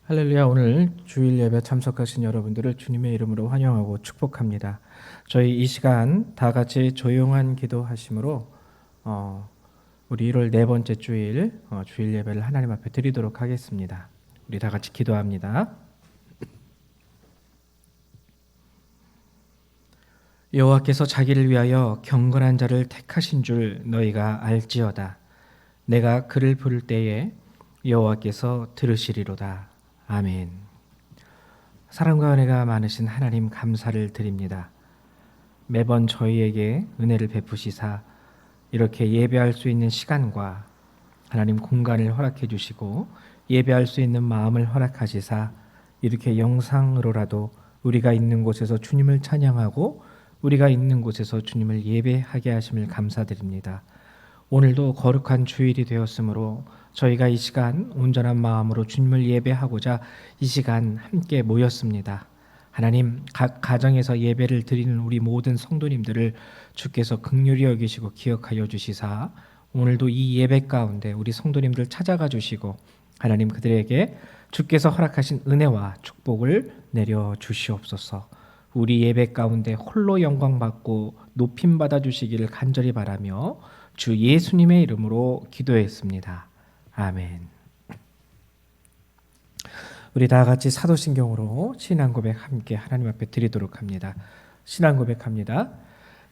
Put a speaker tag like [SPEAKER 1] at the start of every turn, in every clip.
[SPEAKER 1] 할렐루야. 오늘 주일 예배 참석하신 여러분들을 주님의 이름으로 환영하고 축복합니다. 저희 이 시간 다 같이 조용한 기도하심으로 우리 1월 네 번째 주일 주일 예배를 하나님 앞에 드리도록 하겠습니다. 우리 다 같이 기도합니다. 여호와께서 자기를 위하여 경건한 자를 택하신 줄 너희가 알지어다. 내가 그를 부를 때에 여호와께서 들으시리로다. 아멘. 사랑과 은혜가 많으신 하나님 감사를 드립니다. 매번 저희에게 은혜를 베푸시사 이렇게 예배할 수 있는 시간과 하나님 공간을 허락해 주시고 예배할 수 있는 마음을 허락하시사 이렇게 영상으로라도 우리가 있는 곳에서 주님을 찬양하고 우리가 있는 곳에서 주님을 예배하게 하심을 감사드립니다. 오늘도 거룩한 주일이 되었으므로 저희가 이 시간 온전한 마음으로 주님을 예배하고자 이 시간 함께 모였습니다. 하나님, 각 가정에서 예배를 드리는 우리 모든 성도님들을 주께서 긍휼히 여기시고 기억하여 주시사 오늘도 이 예배 가운데 우리 성도님들 찾아가 주시고 하나님 그들에게 주께서 허락하신 은혜와 축복을 내려 주시옵소서. 우리 예배 가운데 홀로 영광 받고 높임 받아 주시기를 간절히 바라며 주 예수님의 이름으로 기도했습니다. 아멘. 우리 다 같이 사도신경으로 신앙 고백 함께 하나님 앞에 드리도록 합니다. 신앙 고백합니다.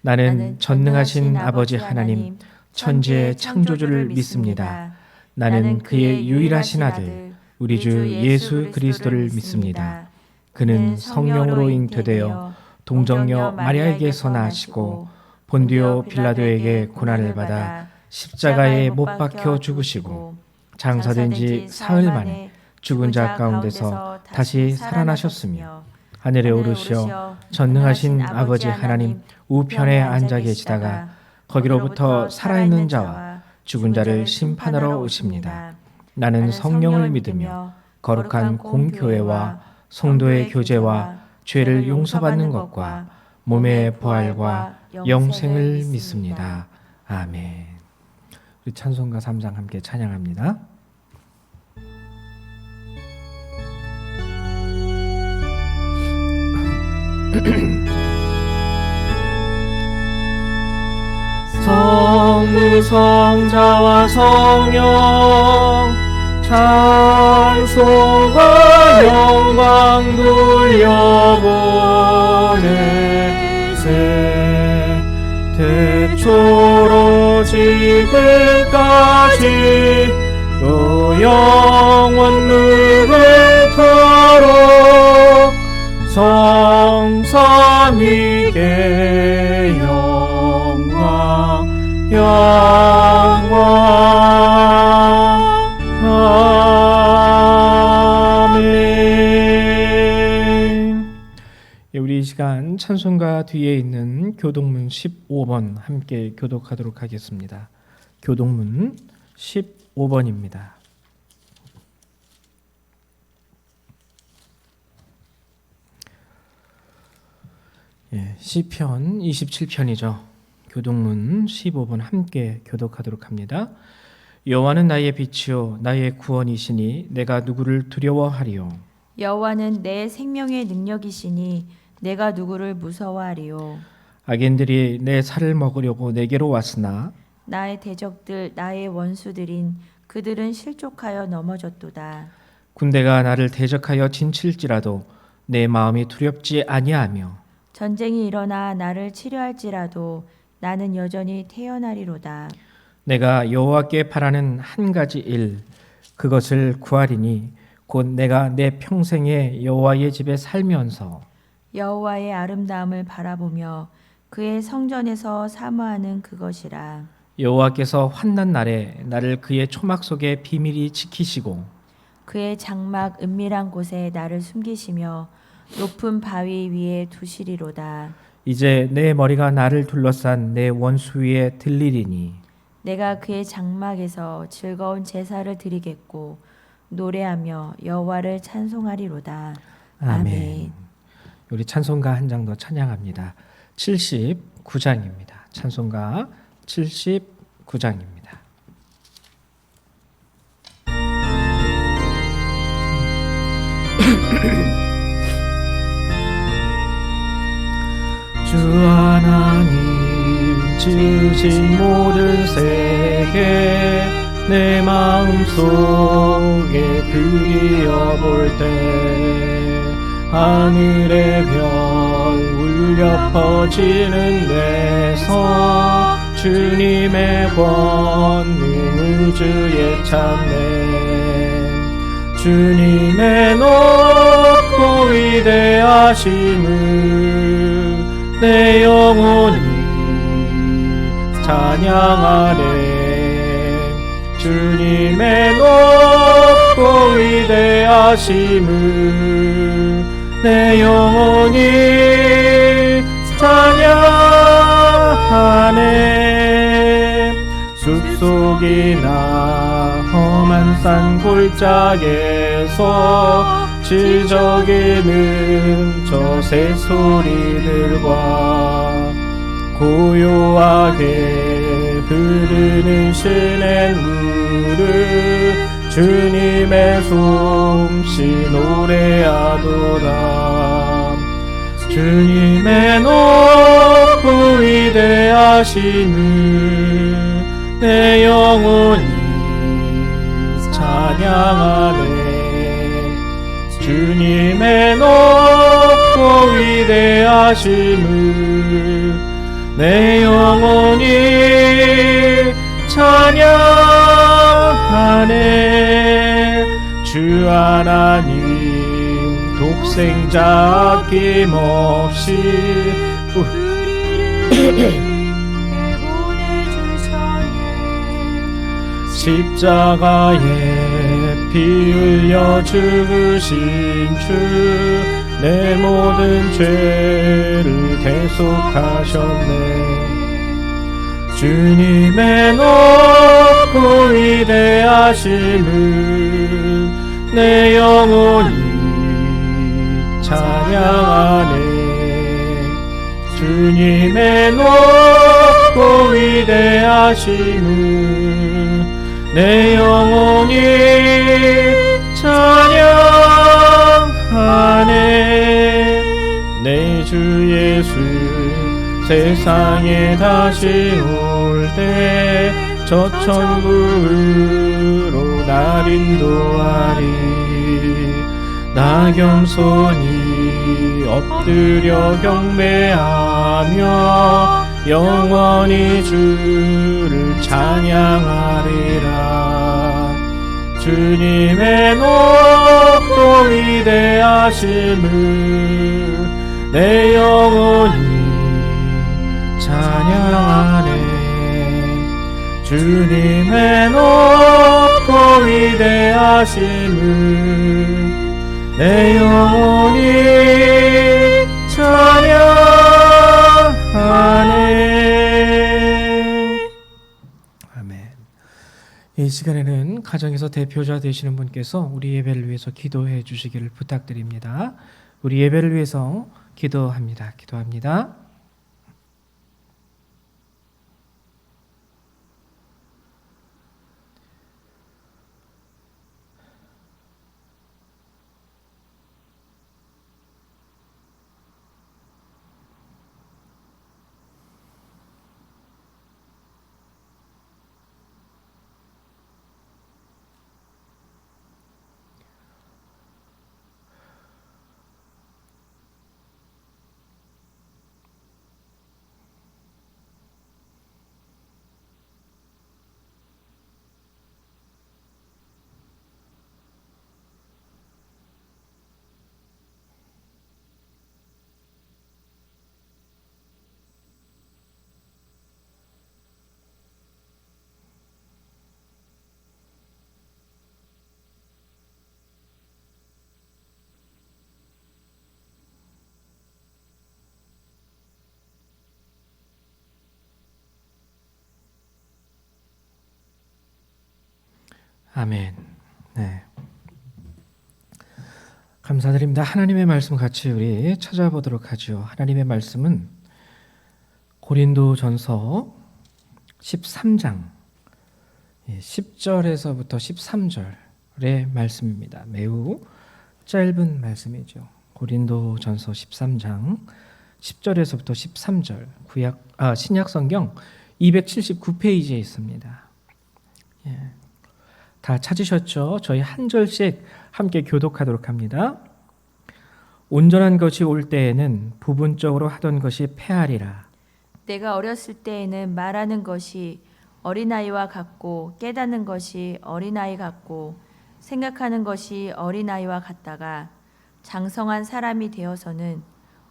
[SPEAKER 1] 나는 전능하신 아버지 하나님 천지의 창조주를 믿습니다. 나는 그의 유일하신 아들 우리 주 예수 그리스도를 믿습니다. 그는 성령으로 잉태되어 동정녀 마리아에게서 나시고 본디오 빌라도에게 고난을 받아 십자가에 못 박혀 죽으시고 장사된 지 사흘 만에 죽은 자 가운데서 다시 살아나셨으며 하늘에 오르시어 전능하신 아버지 하나님 우편에 앉아 계시다가 거기로부터 살아있는 자와 죽은 자를 심판하러 오십니다. 나는 성령을 믿으며 거룩한 공교회와 성도의 교제와 죄를 용서받는 것과 몸의 부활과 영생을 믿습니다. 아멘. 우리 찬송가 3장 함께 찬양합니다. 성부 성자와 성령 찬송과 영광 돌려보내세 태초로 지금까지 또 영원 누구토록 성삼위께 영광 아멘. 우리 이 시간 찬송가 뒤에 있는 교독문 15번 함께 교독하도록 하겠습니다. 교독문 15번입니다. 시편 27편이죠. 교독문 15번 함께 교독하도록 합니다. 여호와는 나의 빛이요 나의 구원이시니 내가 누구를 두려워하리요.
[SPEAKER 2] 여호와는 내 생명의 능력이시니 내가 누구를 무서워하리요.
[SPEAKER 1] 악인들이 내 살을 먹으려고 내게로 왔으나
[SPEAKER 2] 나의 대적들 나의 원수들인 그들은 실족하여 넘어졌도다.
[SPEAKER 1] 군대가 나를 대적하여 진칠지라도 내 마음이 두렵지 아니하며
[SPEAKER 2] 전쟁이 일어나 나를 치료할지라도 나는 여전히 태어나리로다.
[SPEAKER 1] 내가 여호와께 바라는 한 가지 일 그것을 구하리니 곧 내가 내 평생에 여호와의 집에 살면서
[SPEAKER 2] 여호와의 아름다움을 바라보며 그의 성전에서 사모하는 그것이라.
[SPEAKER 1] 여호와께서 환난 날에 나를 그의 초막 속에 비밀히 지키시고
[SPEAKER 2] 그의 장막 은밀한 곳에 나를 숨기시며 높은 바위 위에 두시리로다.
[SPEAKER 1] 이제 내 머리가 나를 둘러싼 내 원수 위에 들리리니
[SPEAKER 2] 내가 그의 장막에서 즐거운 제사를 드리겠고 노래하며 여호와를 찬송하리로다.
[SPEAKER 1] 아멘. 우리 찬송가 한 장 더 찬양합니다. 79장입니다. 찬송가 79장입니다. 주 하나님 지으신 모든 세계 내 마음속에 그리어볼 때 하늘의 별 울려 퍼지는 데서 주님의 권능 우주에 참네 주님의 높고 위대하심을 내 영혼이 찬양하네 주님의 높고 위대하심을 내 영혼이 찬양하네 숲속이나 험한 산 골짜기에서 지저귀는 저 새소리들과 고요하게 흐르는 시냇물을 주님의 솜씨 노래하도다 주님의 높고 위대하심을 내 영혼이 찬양하네 주님의 높고 위대하심을 내 영혼이 찬양하네 주 하나님 독생자 아낌없이 십자가에 피 흘려 죽으신 주 내 모든 죄를 대속하셨네 주님의 높고 위대하심을 내 영혼이 찬양하네 주님의 높고 위대하심을 내 영혼이 찬양하네 내 주 예수 세상에 다시 올 때 저 천국으로 날 인도하리 나 겸손히 엎드려 경배하며 영원히 주를 찬양하리라 주님의 높고 위대하심을 내 영혼이 찬양하네 주님의 높고 위대하심을 내 영혼이 찬양하네. 아멘. 이 시간에는 가정에서 대표자 되시는 분께서 우리 예배를 위해서 기도해 주시기를 부탁드립니다. 우리 예배를 위해서 기도합니다. 아멘. 네. 감사드립니다. 하나님의 말씀 같이 우리 찾아보도록 하죠. 하나님의 말씀은 고린도전서 13장 10절에서부터 13절의 말씀입니다. 매우 짧은 말씀이죠. 고린도전서 13장 10절에서부터 13절 신약 성경 279페이지에 있습니다. 예. 다 찾으셨죠? 저희 한 절씩 함께 교독하도록 합니다. 온전한 것이 올 때에는 부분적으로 하던 것이 패하리라.
[SPEAKER 2] 내가 어렸을 때에는 말하는 것이 어린아이와 같고 깨닫는 것이 어린아이 같고 생각하는 것이 어린아이와 같다가 장성한 사람이 되어서는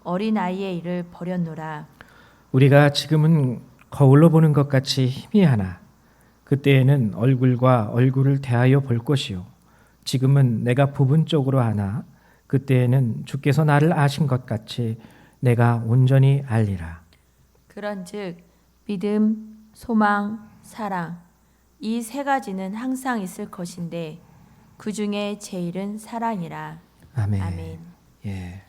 [SPEAKER 2] 어린아이의 일을 버렸노라.
[SPEAKER 1] 우리가 지금은 거울로 보는 것 같이 희미하나 그때에는 얼굴과 얼굴을 대하여 볼 것이요 지금은 내가 부분적으로 하나 그때에는 주께서 나를 아신 것 같이 내가 온전히 알리라.
[SPEAKER 2] 그런즉 믿음, 소망, 사랑 이 세 가지는 항상 있을 것인데 그 중에 제일은 사랑이라.
[SPEAKER 1] 아멘.
[SPEAKER 2] 아멘.
[SPEAKER 1] 예.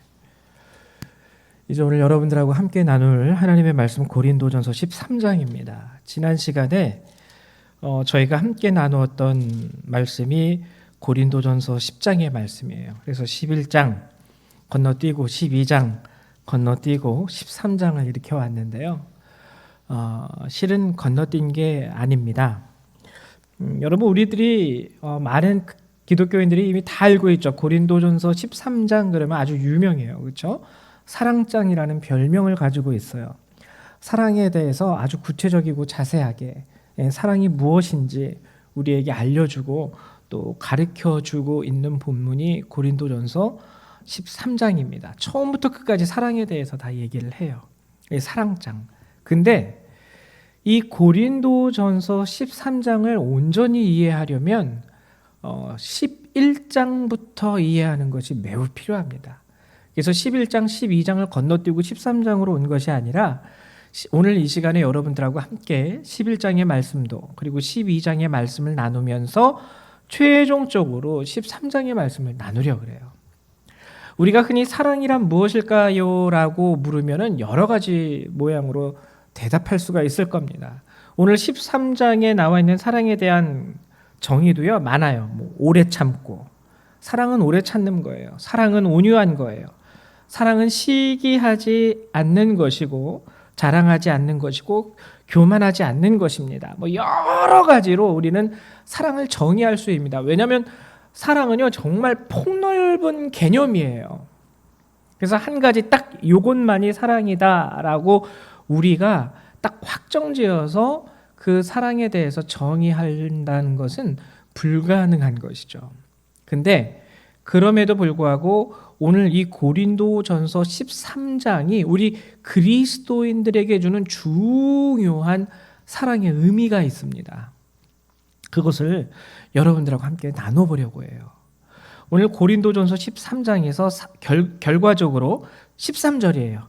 [SPEAKER 1] 이제 오늘 여러분들하고 함께 나눌 하나님의 말씀 고린도전서 13장입니다. 지난 시간에 저희가 함께 나누었던 말씀이 고린도전서 10장의 말씀이에요. 그래서 11장 건너뛰고 12장 건너뛰고 13장을 이렇게 왔는데요. 실은 건너뛴 게 아닙니다. 여러분 우리들이 많은 기독교인들이 이미 다 알고 있죠. 고린도전서 13장 그러면 아주 유명해요. 그렇죠? 사랑장이라는 별명을 가지고 있어요. 사랑에 대해서 아주 구체적이고 자세하게 사랑이 무엇인지 우리에게 알려주고 또 가르쳐주고 있는 본문이 고린도전서 13장입니다. 처음부터 끝까지 사랑에 대해서 다 얘기를 해요. 사랑장. 근데 이 고린도전서 13장을 온전히 이해하려면 11장부터 이해하는 것이 매우 필요합니다. 그래서 11장, 12장을 건너뛰고 13장으로 온 것이 아니라 오늘 이 시간에 여러분들하고 함께 11장의 말씀도 그리고 12장의 말씀을 나누면서 최종적으로 13장의 말씀을 나누려고 그래요. 우리가 흔히 사랑이란 무엇일까요? 라고 물으면 여러 가지 모양으로 대답할 수가 있을 겁니다. 오늘 13장에 나와 있는 사랑에 대한 정의도요 많아요. 오래 참고, 사랑은 오래 참는 거예요. 사랑은 온유한 거예요. 사랑은 시기하지 않는 것이고 자랑하지 않는 것이고 교만하지 않는 것입니다. 여러 가지로 우리는 사랑을 정의할 수 있습니다. 왜냐하면 사랑은요 정말 폭넓은 개념이에요. 그래서 한 가지 딱 이것만이 사랑이다라고 우리가 딱 확정지어서 그 사랑에 대해서 정의한다는 것은 불가능한 것이죠. 근데 그럼에도 불구하고 오늘 이 고린도전서 13장이 우리 그리스도인들에게 주는 중요한 사랑의 의미가 있습니다. 그것을 여러분들하고 함께 나눠보려고 해요. 오늘 고린도전서 13장에서 결과적으로 13절이에요.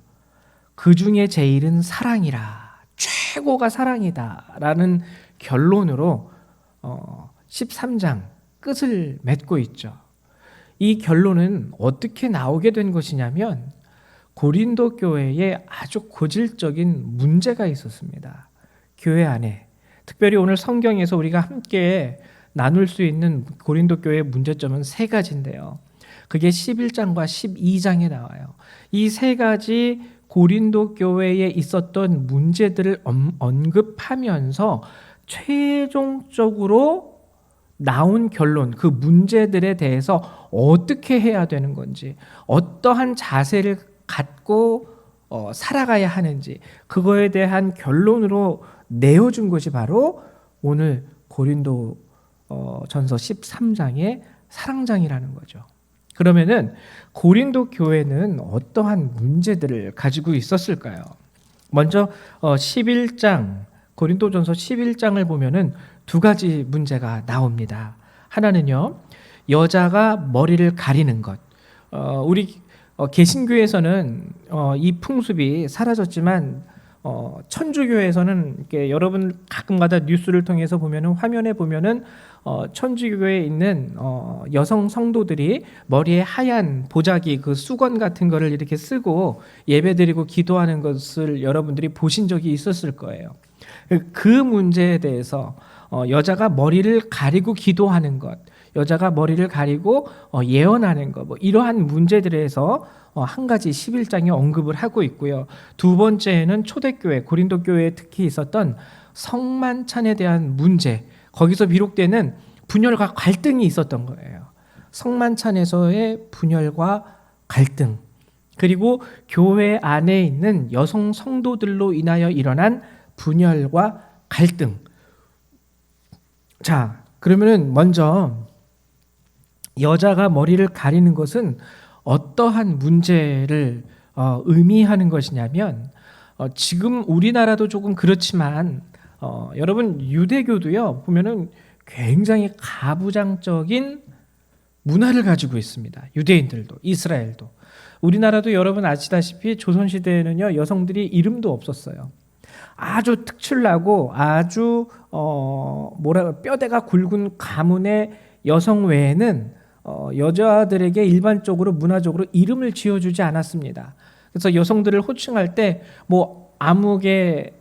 [SPEAKER 1] 그 중에 제일은 사랑이라. 최고가 사랑이다 라는 결론으로 13장 끝을 맺고 있죠. 이 결론은 어떻게 나오게 된 것이냐면 고린도 교회에 아주 고질적인 문제가 있었습니다. 교회 안에 특별히 오늘 성경에서 우리가 함께 나눌 수 있는 고린도 교회의 문제점은 세 가지인데요. 그게 11장과 12장에 나와요. 이 세 가지 고린도 교회에 있었던 문제들을 언급하면서 최종적으로 나온 결론, 그 문제들에 대해서 어떻게 해야 되는 건지, 어떠한 자세를 갖고 살아가야 하는지, 그거에 대한 결론으로 내어준 것이 바로 오늘 고린도 전서 13장의 사랑장이라는 거죠. 그러면은 고린도 교회는 어떠한 문제들을 가지고 있었을까요? 먼저 11장 고린도전서 11장을 보면은 두 가지 문제가 나옵니다. 하나는요, 여자가 머리를 가리는 것. 우리 개신교에서는 이 풍습이 사라졌지만 천주교에서는 이렇게 여러분 가끔가다 뉴스를 통해서 보면은 화면에 보면은 천주교에 있는 여성 성도들이 머리에 하얀 보자기 그 수건 같은 거를 이렇게 쓰고 예배드리고 기도하는 것을 여러분들이 보신 적이 있었을 거예요. 그 문제에 대해서 여자가 머리를 가리고 기도하는 것, 여자가 머리를 가리고 예언하는 것, 뭐 이러한 문제들에서 한 가지 11장에 언급을 하고 있고요. 두 번째는 초대교회, 고린도 교회에 특히 있었던 성만찬에 대한 문제, 거기서 비록되는 분열과 갈등이 있었던 거예요. 성만찬에서의 분열과 갈등, 그리고 교회 안에 있는 여성 성도들로 인하여 일어난 분열과 갈등. 자, 그러면은 먼저 여자가 머리를 가리는 것은 어떠한 문제를 의미하는 것이냐면, 지금 우리나라도 조금 그렇지만 여러분 유대교도요 보면은 굉장히 가부장적인 문화를 가지고 있습니다. 유대인들도, 이스라엘도. 우리나라도 여러분 아시다시피 조선시대에는요 여성들이 이름도 없었어요. 아주 특출나고 아주 뼈대가 굵은 가문의 여성 외에는 여자들에게 일반적으로 문화적으로 이름을 지어주지 않았습니다. 그래서 여성들을 호칭할 때 뭐 아무개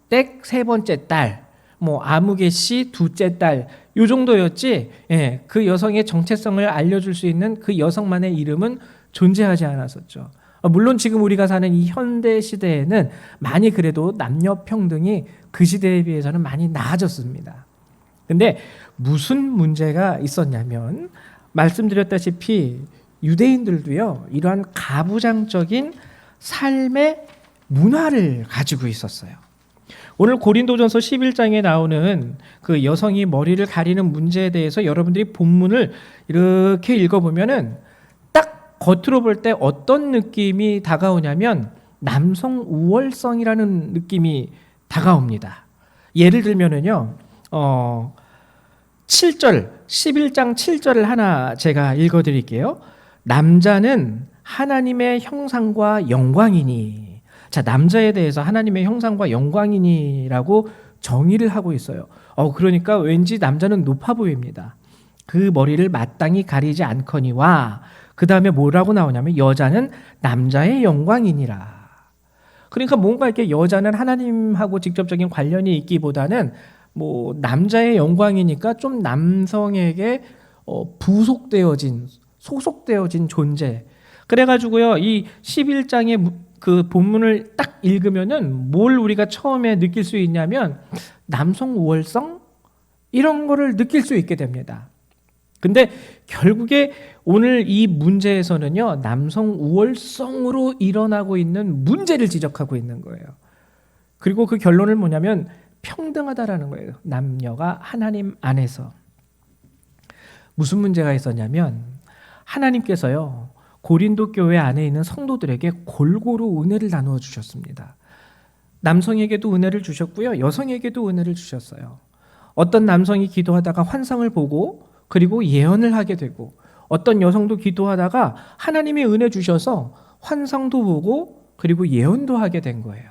[SPEAKER 1] 댁 세 번째 딸, 뭐 아무개 씨 둘째 딸, 요 정도였지. 예, 그 여성의 정체성을 알려줄 수 있는 그 여성만의 이름은 존재하지 않았었죠. 물론 지금 우리가 사는 이 현대 시대에는 많이 그래도 남녀 평등이 그 시대에 비해서는 많이 나아졌습니다. 근데 무슨 문제가 있었냐면, 말씀드렸다시피 유대인들도요 이러한 가부장적인 삶의 문화를 가지고 있었어요. 오늘 고린도전서 11장에 나오는 그 여성이 머리를 가리는 문제에 대해서 여러분들이 본문을 이렇게 읽어보면은 딱 겉으로 볼 때 어떤 느낌이 다가오냐면 남성 우월성이라는 느낌이 다가옵니다. 예를 들면은요 7절, 11장 7절을 하나 제가 읽어드릴게요. 남자는 하나님의 형상과 영광이니. 자, 남자에 대해서 하나님의 형상과 영광이니라고 정의를 하고 있어요. 그러니까 왠지 남자는 높아 보입니다. 그 머리를 마땅히 가리지 않거니와, 그 다음에 뭐라고 나오냐면 여자는 남자의 영광이니라. 그러니까 뭔가 이렇게 여자는 하나님하고 직접적인 관련이 있기보다는 뭐 남자의 영광이니까 좀 남성에게 부속되어진, 소속되어진 존재. 그래가지고요 이 11장의 그 본문을 딱 읽으면은 뭘 우리가 처음에 느낄 수 있냐면 남성 우월성 이런 거를 느낄 수 있게 됩니다. 근데 결국에 오늘 이 문제에서는요 남성 우월성으로 일어나고 있는 문제를 지적하고 있는 거예요. 그리고 그 결론은 뭐냐면 평등하다라는 거예요. 남녀가 하나님 안에서. 무슨 문제가 있었냐면 하나님께서요 고린도 교회 안에 있는 성도들에게 골고루 은혜를 나누어 주셨습니다. 남성에게도 은혜를 주셨고요, 여성에게도 은혜를 주셨어요. 어떤 남성이 기도하다가 환상을 보고 그리고 예언을 하게 되고, 어떤 여성도 기도하다가 하나님이 은혜 주셔서 환상도 보고 그리고 예언도 하게 된 거예요.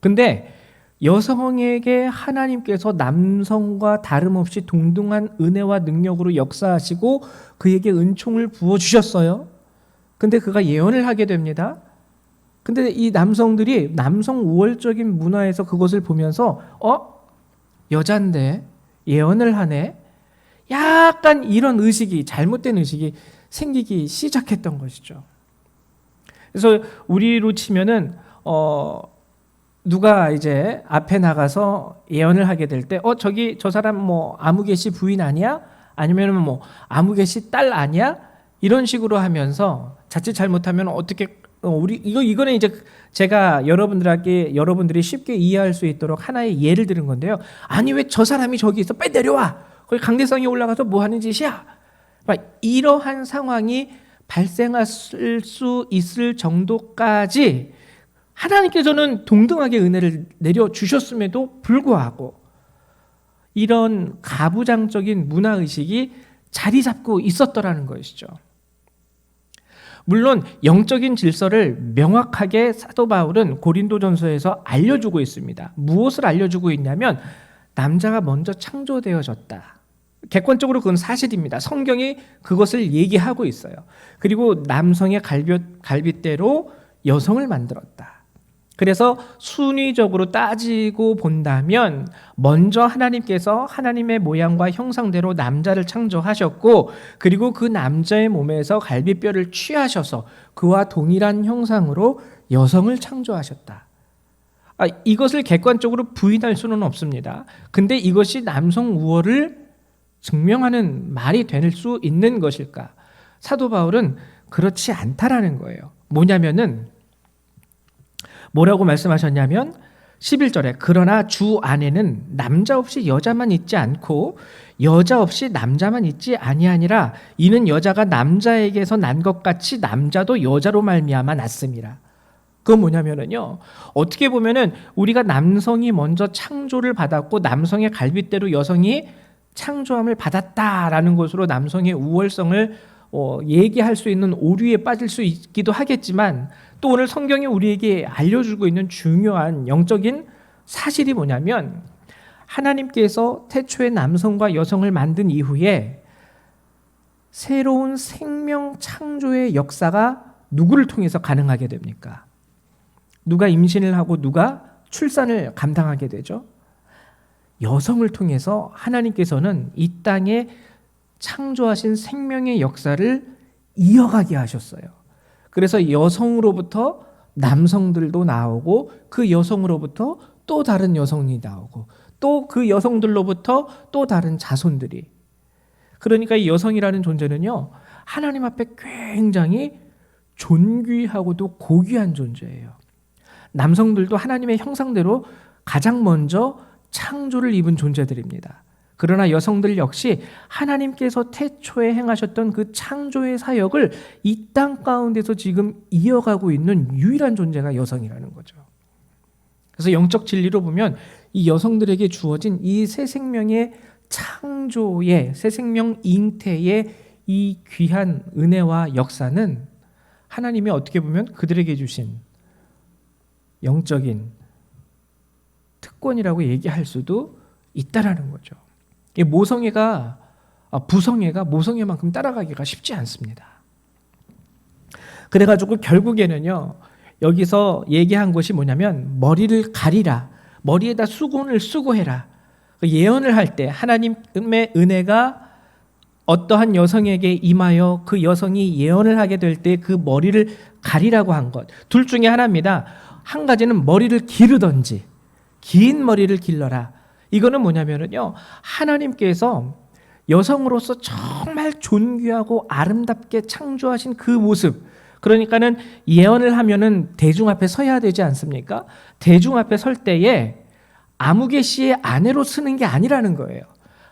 [SPEAKER 1] 근데 여성에게 하나님께서 남성과 다름없이 동등한 은혜와 능력으로 역사하시고 그에게 은총을 부어주셨어요. 근데 그가 예언을 하게 됩니다. 근데 이 남성들이 남성 우월적인 문화에서 그것을 보면서 여잔데 예언을 하네? 약간 이런 의식이, 잘못된 의식이 생기기 시작했던 것이죠. 그래서 우리로 치면은 누가 이제 앞에 나가서 예언을 하게 될 때 저기 저 사람 뭐 아무개 씨 부인 아니야? 아니면 뭐 아무개 씨 딸 아니야? 이런 식으로 하면서 자칫 잘못하면 어떻게 이거는 이제 제가 여러분들이 쉽게 이해할 수 있도록 하나의 예를 들은 건데요. 아니 왜 저 사람이 저기 있어? 빨리 내려와. 거기 강대상에 올라가서 뭐 하는 짓이야? 이러한 상황이 발생할 수 있을 정도까지 하나님께서는 동등하게 은혜를 내려주셨음에도 불구하고 이런 가부장적인 문화의식이 자리 잡고 있었더라는 것이죠. 물론 영적인 질서를 명확하게 사도 바울은 고린도전서에서 알려주고 있습니다. 무엇을 알려주고 있냐면 남자가 먼저 창조되어졌다. 객관적으로 그건 사실입니다. 성경이 그것을 얘기하고 있어요. 그리고 남성의 갈빗대로 여성을 만들었다. 그래서 순위적으로 따지고 본다면 먼저 하나님께서 하나님의 모양과 형상대로 남자를 창조하셨고, 그리고 그 남자의 몸에서 갈비뼈를 취하셔서 그와 동일한 형상으로 여성을 창조하셨다. 이것을 객관적으로 부인할 수는 없습니다. 근데 이것이 남성 우월을 증명하는 말이 될 수 있는 것일까? 사도 바울은 그렇지 않다라는 거예요. 뭐라고 말씀하셨냐면 11절에 그러나 주 안에는 남자 없이 여자만 있지 않고 여자 없이 남자만 있지 아니하니라. 이는 여자가 남자에게서 난 것 같이 남자도 여자로 말미암아 났음이라. 그건 뭐냐면은요, 어떻게 보면은 우리가 남성이 먼저 창조를 받았고 남성의 갈빗대로 여성이 창조함을 받았다라는 것으로 남성의 우월성을 얘기할 수 있는 오류에 빠질 수 있기도 하겠지만, 또 오늘 성경이 우리에게 알려주고 있는 중요한 영적인 사실이 뭐냐면, 하나님께서 태초에 남성과 여성을 만든 이후에 새로운 생명 창조의 역사가 누구를 통해서 가능하게 됩니까? 누가 임신을 하고 누가 출산을 감당하게 되죠? 여성을 통해서 하나님께서는 이 땅에 창조하신 생명의 역사를 이어가게 하셨어요. 그래서 여성으로부터 남성들도 나오고 그 여성으로부터 또 다른 여성이 나오고 또 그 여성들로부터 또 다른 자손들이. 그러니까 이 여성이라는 존재는요, 하나님 앞에 굉장히 존귀하고도 고귀한 존재예요. 남성들도 하나님의 형상대로 가장 먼저 창조를 입은 존재들입니다. 그러나 여성들 역시 하나님께서 태초에 행하셨던 그 창조의 사역을 이 땅 가운데서 지금 이어가고 있는 유일한 존재가 여성이라는 거죠. 그래서 영적 진리로 보면 이 여성들에게 주어진 이 새 생명의 창조의, 새 생명 잉태의 이 귀한 은혜와 역사는 하나님이 어떻게 보면 그들에게 주신 영적인 특권이라고 얘기할 수도 있다라는 거죠. 모성애가 부성애가 모성애만큼 따라가기가 쉽지 않습니다. 그래가지고 결국에는요, 여기서 얘기한 것이 뭐냐면 머리를 가리라, 머리에다 수건을 쓰고 해라. 예언을 할 때 하나님의 은혜가 어떠한 여성에게 임하여 그 여성이 예언을 하게 될 때 그 머리를 가리라고 한 것, 둘 중에 하나입니다. 한 가지는 머리를 기르던지, 긴 머리를 길러라. 이거는 뭐냐면요, 하나님께서 여성으로서 정말 존귀하고 아름답게 창조하신 그 모습, 그러니까는 예언을 하면은 대중 앞에 서야 되지 않습니까? 대중 앞에 설 때에 아무개 씨의 아내로 쓰는 게 아니라는 거예요.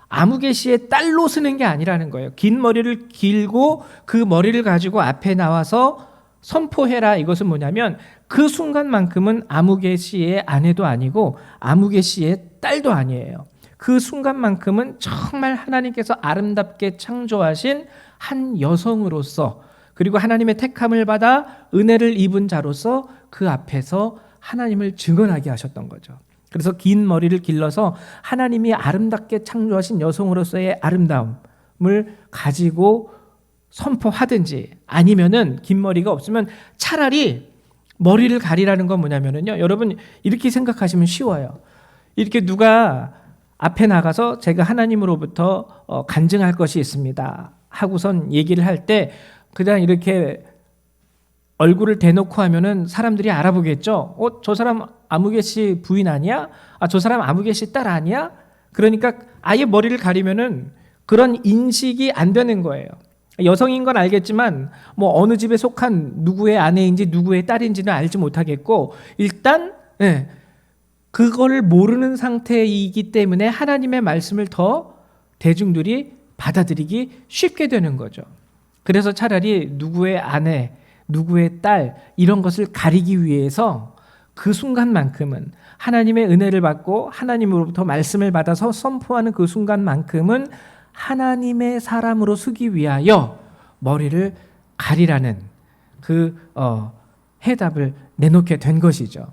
[SPEAKER 1] 아무개 씨의 딸로 쓰는 게 아니라는 거예요. 긴 머리를 길고 그 머리를 가지고 앞에 나와서 선포해라. 이것은 뭐냐면 그 순간만큼은 아무개 씨의 아내도 아니고 아무개 씨의 딸도 아니에요. 그 순간만큼은 정말 하나님께서 아름답게 창조하신 한 여성으로서, 그리고 하나님의 택함을 받아 은혜를 입은 자로서 그 앞에서 하나님을 증언하게 하셨던 거죠. 그래서 긴 머리를 길러서 하나님이 아름답게 창조하신 여성으로서의 아름다움을 가지고 선포하든지, 아니면은 긴 머리가 없으면 차라리 머리를 가리라는 건 뭐냐면요, 여러분 이렇게 생각하시면 쉬워요. 이렇게 누가 앞에 나가서 제가 하나님으로부터 간증할 것이 있습니다 하고선 얘기를 할 때 그냥 이렇게 얼굴을 대놓고 하면은 사람들이 알아보겠죠. 저 사람 아무개 씨 부인 아니야? 저 사람 아무개 씨 딸 아니야? 그러니까 아예 머리를 가리면은 그런 인식이 안 되는 거예요. 여성인 건 알겠지만 뭐 어느 집에 속한 누구의 아내인지 누구의 딸인지는 알지 못하겠고, 일단 그걸 모르는 상태이기 때문에 하나님의 말씀을 더 대중들이 받아들이기 쉽게 되는 거죠. 그래서 차라리 누구의 아내, 누구의 딸 이런 것을 가리기 위해서 그 순간만큼은 하나님의 은혜를 받고 하나님으로부터 말씀을 받아서 선포하는 그 순간만큼은 하나님의 사람으로 쓰기 위하여 머리를 가리라는 그 해답을 내놓게 된 것이죠.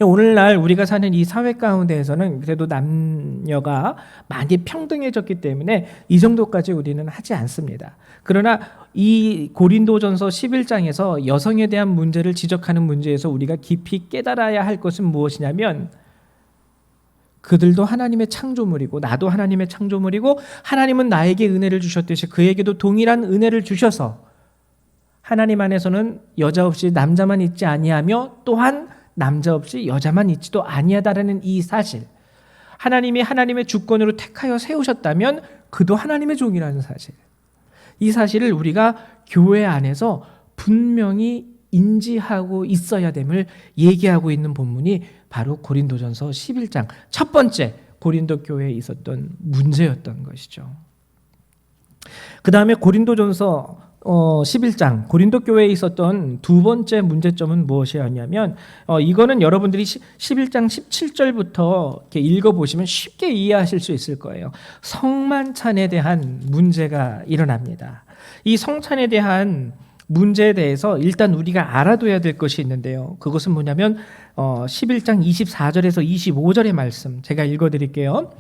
[SPEAKER 1] 오늘날 우리가 사는 이 사회 가운데에서는 그래도 남녀가 많이 평등해졌기 때문에 이 정도까지 우리는 하지 않습니다. 그러나 이 고린도전서 11장에서 여성에 대한 문제를 지적하는 문제에서 우리가 깊이 깨달아야 할 것은 무엇이냐면, 그들도 하나님의 창조물이고 나도 하나님의 창조물이고, 하나님은 나에게 은혜를 주셨듯이 그에게도 동일한 은혜를 주셔서 하나님 안에서는 여자 없이 남자만 있지 아니하며 또한 남자 없이 여자만 있지도 아니하다라는 이 사실, 하나님이 하나님의 주권으로 택하여 세우셨다면 그도 하나님의 종이라는 사실, 이 사실을 우리가 교회 안에서 분명히 인지하고 있어야 됨을 얘기하고 있는 본문이 바로 고린도전서 11장 첫 번째 고린도 교회에 있었던 문제였던 것이죠. 그 다음에 고린도전서 11장 고린도 교회에 있었던 두 번째 문제점은 무엇이었냐면, 이거는 여러분들이 11장 17절부터 이렇게 읽어보시면 쉽게 이해하실 수 있을 거예요. 성만찬에 대한 문제가 일어납니다. 이 성찬에 대한 문제에 대해서 일단 우리가 알아둬야 될 것이 있는데요. 그것은 뭐냐면 11장 24절에서 25절의 말씀 제가 읽어드릴게요.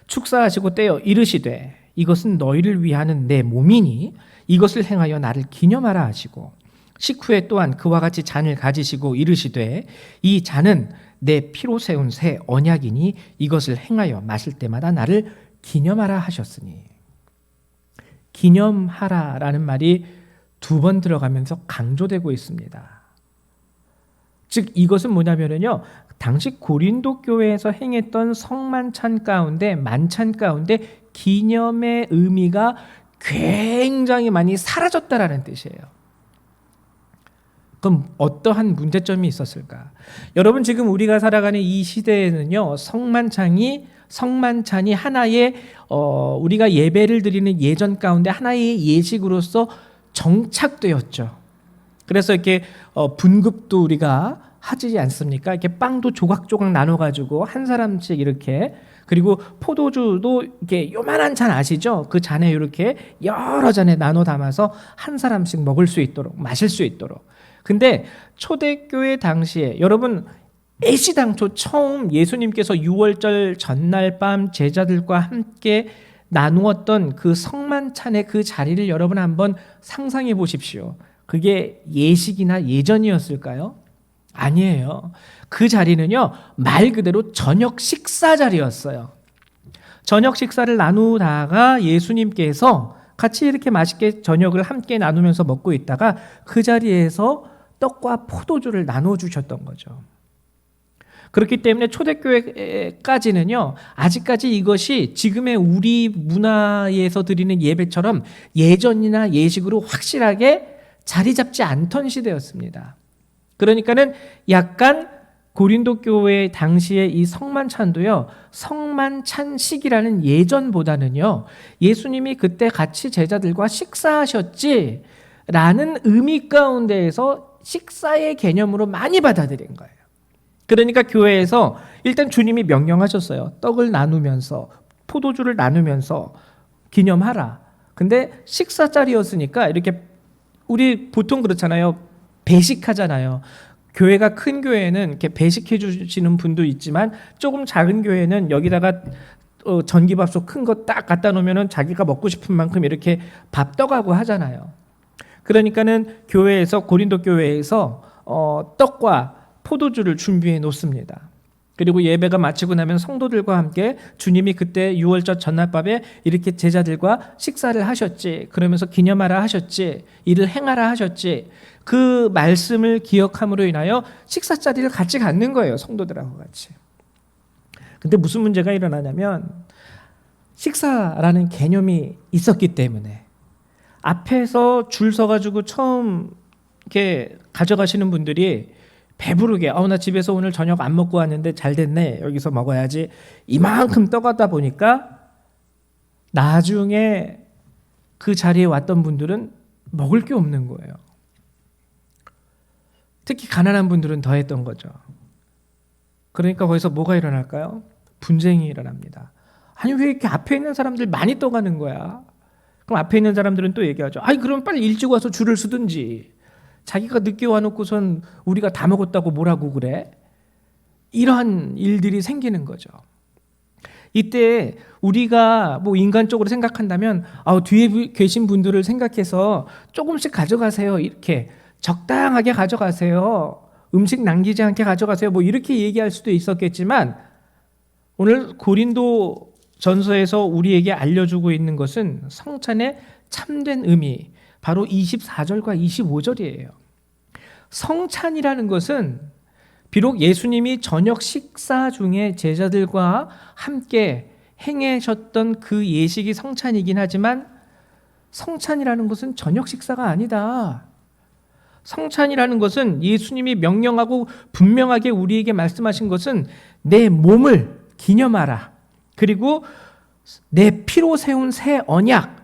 [SPEAKER 1] 축사하시고 떼어 이르시되 이것은 너희를 위하는 내 몸이니 이것을 행하여 나를 기념하라 하시고, 식후에 또한 그와 같이 잔을 가지시고 이르시되 이 잔은 내 피로 세운 새 언약이니 이것을 행하여 마실 때마다 나를 기념하라 하셨으니. 기념하라라는 말이 두 번 들어가면서 강조되고 있습니다. 즉 이것은 뭐냐면요, 당시 고린도 교회에서 행했던 성만찬 가운데, 만찬 가운데 기념의 의미가 굉장히 많이 사라졌다라는 뜻이에요. 그럼 어떠한 문제점이 있었을까? 여러분, 지금 우리가 살아가는 이 시대에는요, 성만찬이 하나의 우리가 예배를 드리는 예전 가운데 하나의 예식으로서 정착되었죠. 그래서 이렇게 분급도 우리가 하지 않습니까? 이렇게 빵도 조각조각 나눠가지고 한 사람씩 이렇게, 그리고 포도주도 이렇게 요만한 잔 아시죠? 그 잔에 이렇게 여러 잔에 나눠 담아서 한 사람씩 먹을 수 있도록, 마실 수 있도록. 근데 초대교회 당시에 여러분, 애시당초 처음 예수님께서 유월절 전날 밤 제자들과 함께 나누었던 그 성만찬의 그 자리를 여러분 한번 상상해 보십시오. 그게 예식이나 예전이었을까요? 아니에요. 그 자리는요, 말 그대로 저녁 식사 자리였어요. 저녁 식사를 나누다가 예수님께서 같이 이렇게 맛있게 저녁을 함께 나누면서 먹고 있다가 그 자리에서 떡과 포도주를 나눠주셨던 거죠. 그렇기 때문에 초대교회까지는요, 아직까지 이것이 지금의 우리 문화에서 드리는 예배처럼 예전이나 예식으로 확실하게 자리 잡지 않던 시대였습니다. 그러니까는 약간 고린도 교회 당시에 이 성만찬도요, 성만찬식이라는 예전보다는요, 예수님이 그때 같이 제자들과 식사하셨지라는 의미 가운데에서 식사의 개념으로 많이 받아들인 거예요. 그러니까 교회에서 일단 주님이 명령하셨어요. 떡을 나누면서 포도주를 나누면서 기념하라. 근데 식사 자리였으니까 이렇게, 우리 보통 그렇잖아요. 배식하잖아요. 교회가 큰 교회는 이렇게 배식해 주시는 분도 있지만 조금 작은 교회는 여기다가 전기밥솥 큰 거 딱 갖다 놓으면은 자기가 먹고 싶은 만큼 이렇게 밥 떠가고 하잖아요. 그러니까는 교회에서, 고린도 교회에서 떡과 포도주를 준비해 놓습니다. 그리고 예배가 마치고 나면 성도들과 함께 주님이 그때 유월절 전날밤에 이렇게 제자들과 식사를 하셨지, 그러면서 기념하라 하셨지, 이를 행하라 하셨지, 그 말씀을 기억함으로 인하여 식사 자리를 같이 갖는 거예요. 성도들하고 같이. 근데 무슨 문제가 일어나냐면, 식사라는 개념이 있었기 때문에 앞에서 줄 서가지고 처음 이렇게 가져가시는 분들이 배부르게, 나 집에서 오늘 저녁 안 먹고 왔는데 잘 됐네, 여기서 먹어야지, 이만큼 떠가다 보니까 나중에 그 자리에 왔던 분들은 먹을 게 없는 거예요. 특히 가난한 분들은 더 했던 거죠. 그러니까 거기서 뭐가 일어날까요? 분쟁이 일어납니다. 아니, 왜 이렇게 앞에 있는 사람들 많이 떠가는 거야? 그럼 앞에 있는 사람들은 또 얘기하죠. 아니, 그럼 빨리 일찍 와서 줄을 서든지. 자기가 늦게 와놓고선 우리가 다 먹었다고 뭐라고 그래? 이러한 일들이 생기는 거죠. 이때 우리가 뭐 인간적으로 생각한다면 뒤에 계신 분들을 생각해서 조금씩 가져가세요. 이렇게 적당하게 가져가세요. 음식 남기지 않게 가져가세요. 뭐 이렇게 얘기할 수도 있었겠지만 오늘 고린도 전서에서 우리에게 알려주고 있는 것은 성찬의 참된 의미, 바로 24절과 25절이에요. 성찬이라는 것은 비록 예수님이 저녁 식사 중에 제자들과 함께 행하셨던 그 예식이 성찬이긴 하지만 성찬이라는 것은 저녁 식사가 아니다. 성찬이라는 것은 예수님이 명령하고 분명하게 우리에게 말씀하신 것은 내 몸을 기념하라. 그리고 내 피로 세운 새 언약,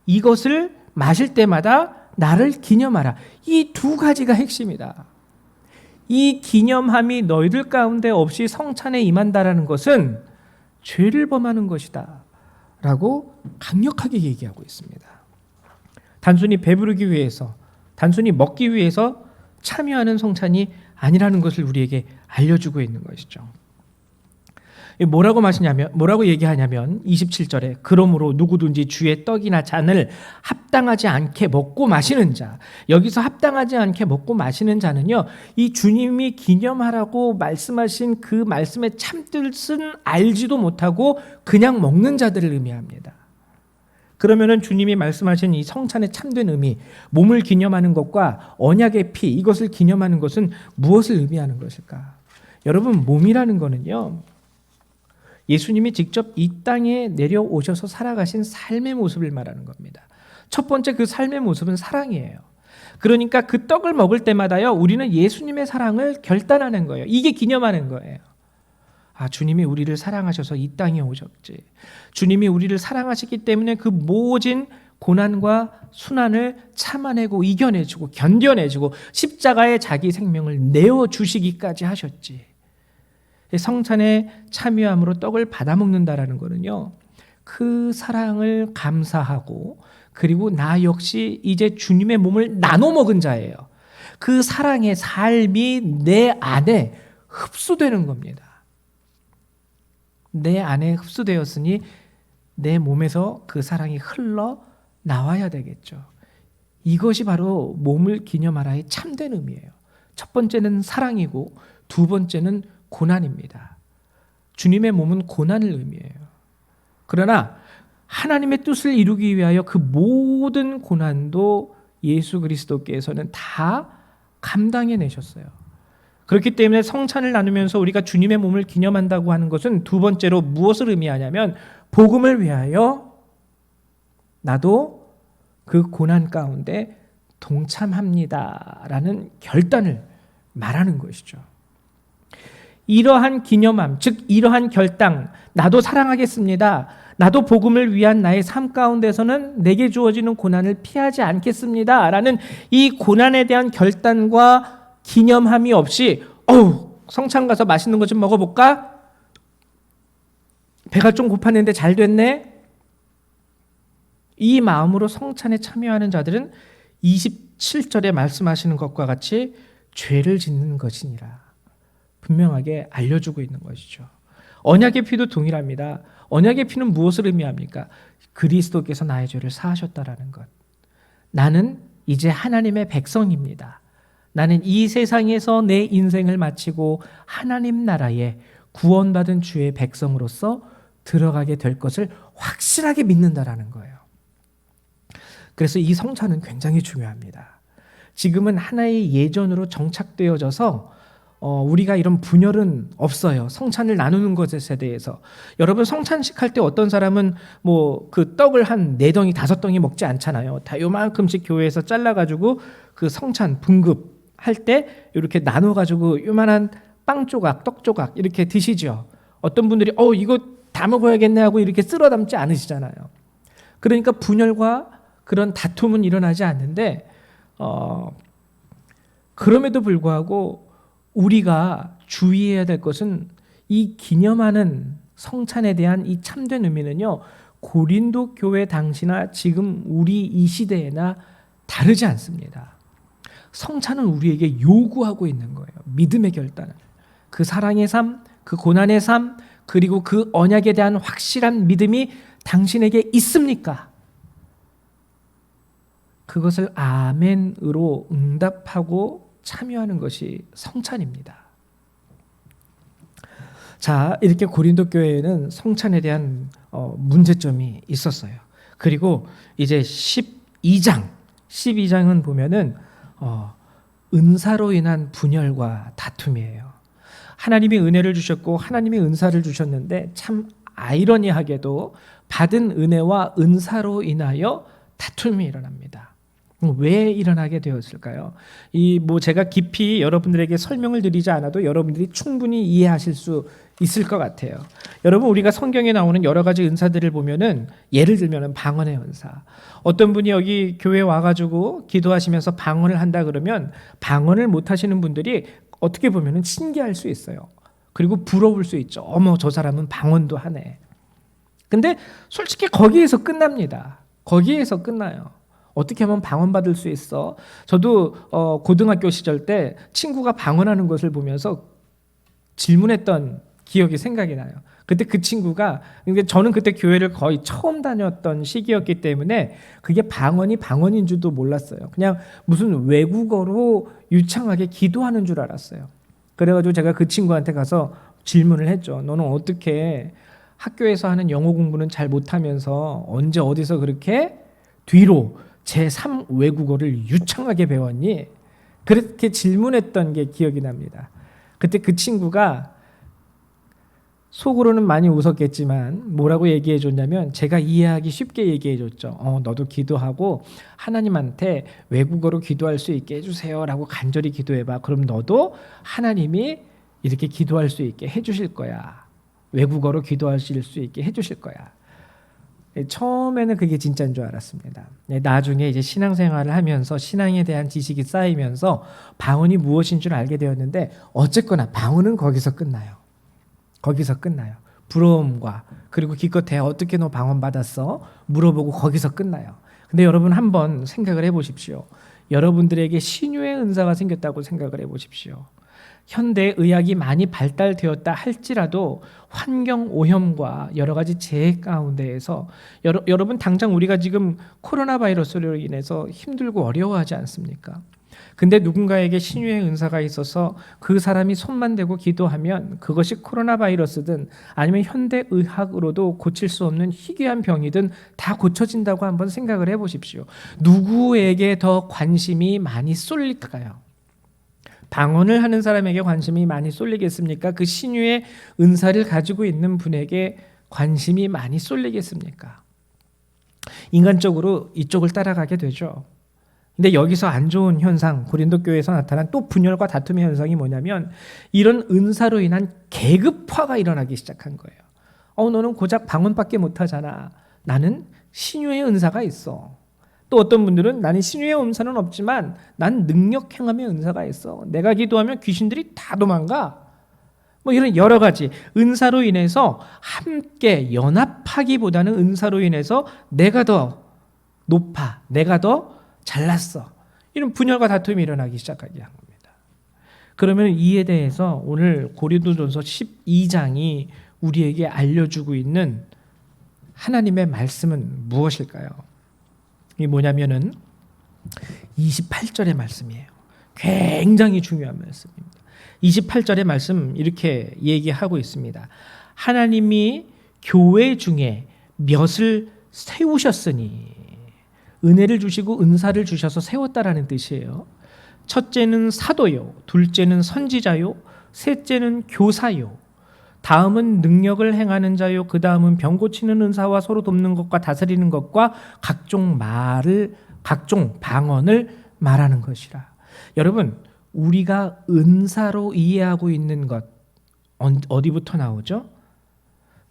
[SPEAKER 1] 이것을 마실 때마다 나를 기념하라. 이 두 가지가 핵심이다. 이 기념함이 너희들 가운데 없이 성찬에 임한다라는 것은 죄를 범하는 것이다 라고 강력하게 얘기하고 있습니다. 단순히 배부르기 위해서, 단순히 먹기 위해서 참여하는 성찬이 아니라는 것을 우리에게 알려주고 있는 것이죠. 뭐라고 얘기하냐면 27절에 그러므로 누구든지 주의 떡이나 잔을 합당하지 않게 먹고 마시는 자, 여기서 합당하지 않게 먹고 마시는 자는요, 이 주님이 기념하라고 말씀하신 그 말씀의 참뜻은 알지도 못하고 그냥 먹는 자들을 의미합니다. 그러면은 주님이 말씀하신 이 성찬의 참된 의미, 몸을 기념하는 것과 언약의 피, 이것을 기념하는 것은 무엇을 의미하는 것일까? 여러분, 몸이라는 거는요, 예수님이 직접 이 땅에 내려오셔서 살아가신 삶의 모습을 말하는 겁니다. 첫 번째 그 삶의 모습은 사랑이에요. 그러니까 그 떡을 먹을 때마다요, 우리는 예수님의 사랑을 결단하는 거예요. 이게 기념하는 거예요. 주님이 우리를 사랑하셔서 이 땅에 오셨지. 주님이 우리를 사랑하시기 때문에 그 모진 고난과 순환을 참아내고 이겨내주고 견뎌내주고 십자가에 자기 생명을 내어주시기까지 하셨지. 성찬에 참여함으로 떡을 받아먹는다라는 것은요, 그 사랑을 감사하고 그리고 나 역시 이제 주님의 몸을 나눠 먹은 자예요. 그 사랑의 삶이 내 안에 흡수되는 겁니다. 내 안에 흡수되었으니 내 몸에서 그 사랑이 흘러 나와야 되겠죠. 이것이 바로 몸을 기념하라의 참된 의미예요. 첫 번째는 사랑이고 두 번째는 고난입니다. 주님의 몸은 고난을 의미해요. 그러나 하나님의 뜻을 이루기 위하여 그 모든 고난도 예수 그리스도께서는 다 감당해 내셨어요. 그렇기 때문에 성찬을 나누면서 우리가 주님의 몸을 기념한다고 하는 것은 두 번째로 무엇을 의미하냐면 복음을 위하여 나도 그 고난 가운데 동참합니다라는 결단을 말하는 것이죠. 이러한 기념함, 즉 이러한 결단, 나도 사랑하겠습니다. 나도 복음을 위한 나의 삶 가운데서는 내게 주어지는 고난을 피하지 않겠습니다 라는 이 고난에 대한 결단과 기념함이 없이 성찬 가서 맛있는 거 좀 먹어볼까? 배가 좀 고팠는데 잘 됐네? 이 마음으로 성찬에 참여하는 자들은 27절에 말씀하시는 것과 같이 죄를 짓는 것이니라 분명하게 알려주고 있는 것이죠. 언약의 피도 동일합니다. 언약의 피는 무엇을 의미합니까? 그리스도께서 나의 죄를 사하셨다라는 것. 나는 이제 하나님의 백성입니다. 나는 이 세상에서 내 인생을 마치고 하나님 나라에 구원받은 주의 백성으로서 들어가게 될 것을 확실하게 믿는다라는 거예요. 그래서 이 성찬은 굉장히 중요합니다. 지금은 하나의 예전으로 정착되어져서 우리가 이런 분열은 없어요. 성찬을 나누는 것에 대해서. 여러분 성찬식 할 때 어떤 사람은 뭐 그 떡을 한 4덩이 5덩이 먹지 않잖아요. 다 요만큼씩 교회에서 잘라가지고 그 성찬 분급할 때 이렇게 나눠가지고 요만한 빵 조각, 떡 조각 이렇게 드시죠. 어떤 분들이 이거 다 먹어야겠네 하고 이렇게 쓸어 담지 않으시잖아요. 그러니까 분열과 그런 다툼은 일어나지 않는데 그럼에도 불구하고 우리가 주의해야 될 것은 이 기념하는 성찬에 대한 이 참된 의미는요, 고린도 교회 당시나 지금 우리 이 시대에나 다르지 않습니다. 성찬은 우리에게 요구하고 있는 거예요. 믿음의 결단을. 그 사랑의 삶, 그 고난의 삶, 그리고 그 언약에 대한 확실한 믿음이 당신에게 있습니까? 그것을 아멘으로 응답하고 참여하는 것이 성찬입니다. 자, 이렇게 고린도 교회에는 성찬에 대한 문제점이 있었어요. 그리고 이제 12장은 보면은 은사로 인한 분열과 다툼이에요. 하나님이 은혜를 주셨고 하나님이 은사를 주셨는데 참 아이러니하게도 받은 은혜와 은사로 인하여 다툼이 일어납니다. 왜 일어나게 되었을까요? 제가 깊이 여러분들에게 설명을 드리지 않아도 여러분들이 충분히 이해하실 수 있을 것 같아요. 여러분, 우리가 성경에 나오는 여러 가지 은사들을 보면은 예를 들면은 방언의 은사. 어떤 분이 여기 교회에 와가지고 기도하시면서 방언을 한다 그러면 방언을 못 하시는 분들이 어떻게 보면은 신기할 수 있어요. 그리고 부러울 수 있죠. 어머, 저 사람은 방언도 하네. 근데 솔직히 거기에서 끝납니다. 거기에서 끝나요. 어떻게 하면 방언 받을 수 있어? 저도 고등학교 시절 때 친구가 방언하는 것을 보면서 질문했던 기억이 생각이 나요. 그때 그 친구가, 저는 그때 교회를 거의 처음 다녔던 시기였기 때문에 그게 방언인 줄도 몰랐어요. 그냥 무슨 외국어로 유창하게 기도하는 줄 알았어요. 그래가지고 제가 그 친구한테 가서 질문을 했죠. 너는 어떻게 학교에서 하는 영어 공부는 잘 못하면서 언제 어디서 그렇게 뒤로 제3 외국어를 유창하게 배웠니? 그렇게 질문했던 게 기억이 납니다. 그때 그 친구가 속으로는 많이 웃었겠지만 뭐라고 얘기해 줬냐면, 제가 이해하기 쉽게 얘기해 줬죠. 너도 기도하고 하나님한테 외국어로 기도할 수 있게 해주세요 라고 간절히 기도해봐. 그럼 너도 하나님이 이렇게 기도할 수 있게 해주실 거야. 외국어로 기도하실 수 있게 해주실 거야. 처음에는 그게 진짜인 줄 알았습니다. 나중에 이제 신앙생활을 하면서 신앙에 대한 지식이 쌓이면서 방언이 무엇인 줄 알게 되었는데, 어쨌거나 방언은 거기서 끝나요. 거기서 끝나요. 부러움과 그리고 기껏해 어떻게 너 방언 받았어? 물어보고 거기서 끝나요. 근데 여러분 한번 생각을 해보십시오. 여러분들에게 신유의 은사가 생겼다고 생각을 해보십시오. 현대 의학이 많이 발달되었다 할지라도 환경 오염과 여러 가지 재해 가운데에서 여러분 당장 우리가 지금 코로나 바이러스로 인해서 힘들고 어려워하지 않습니까? 근데 누군가에게 신유의 은사가 있어서 그 사람이 손만 대고 기도하면 그것이 코로나 바이러스든 아니면 현대 의학으로도 고칠 수 없는 희귀한 병이든 다 고쳐진다고 한번 생각을 해보십시오. 누구에게 더 관심이 많이 쏠릴까요? 방언을 하는 사람에게 관심이 많이 쏠리겠습니까? 그 신유의 은사를 가지고 있는 분에게 관심이 많이 쏠리겠습니까? 인간적으로 이쪽을 따라가게 되죠. 근데 여기서 안 좋은 현상, 고린도 교회에서 나타난 또 분열과 다툼의 현상이 뭐냐면, 이런 은사로 인한 계급화가 일어나기 시작한 거예요. 너는 고작 방언밖에 못하잖아. 나는 신유의 은사가 있어. 또 어떤 분들은 나는 신유의 은사는 없지만 난 능력 행함의 은사가 있어. 내가 기도하면 귀신들이 다 도망가. 이런 여러 가지 은사로 인해서 함께 연합하기보다는 은사로 인해서 내가 더 높아, 내가 더 잘났어. 이런 분열과 다툼이 일어나기 시작하게 한 겁니다. 그러면 이에 대해서 오늘 고린도전서 12장이 우리에게 알려주고 있는 하나님의 말씀은 무엇일까요? 이게 뭐냐면은 28절의 말씀이에요. 굉장히 중요한 말씀입니다. 28절의 말씀 이렇게 얘기하고 있습니다. 하나님이 교회 중에 몇을 세우셨으니, 은혜를 주시고 은사를 주셔서 세웠다라는 뜻이에요. 첫째는 사도요, 둘째는 선지자요, 셋째는 교사요, 다음은 능력을 행하는 자요, 그 다음은 병 고치는 은사와 서로 돕는 것과 다스리는 것과 각종 방언을 말하는 것이라. 여러분, 우리가 은사로 이해하고 있는 것 어디부터 나오죠?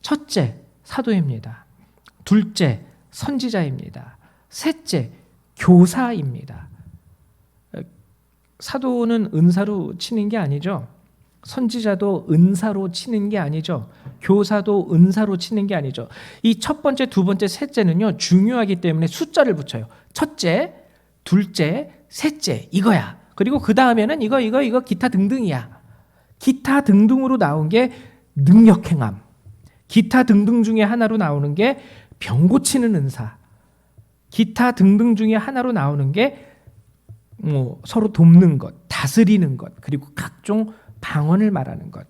[SPEAKER 1] 첫째, 사도입니다. 둘째, 선지자입니다. 셋째, 교사입니다. 사도는 은사로 치는 게 아니죠. 선지자도 은사로 치는 게 아니죠. 교사도 은사로 치는 게 아니죠. 이 첫 번째, 두 번째, 셋째는요, 중요하기 때문에 숫자를 붙여요. 첫째, 둘째, 셋째, 이거야. 그리고 그 다음에는 이거 기타 등등이야. 기타 등등으로 나온 게 능력행함, 기타 등등 중에 하나로 나오는 게 병 고치는 은사, 기타 등등 중에 하나로 나오는 게 서로 돕는 것, 다스리는 것, 그리고 각종 방언을 말하는 것.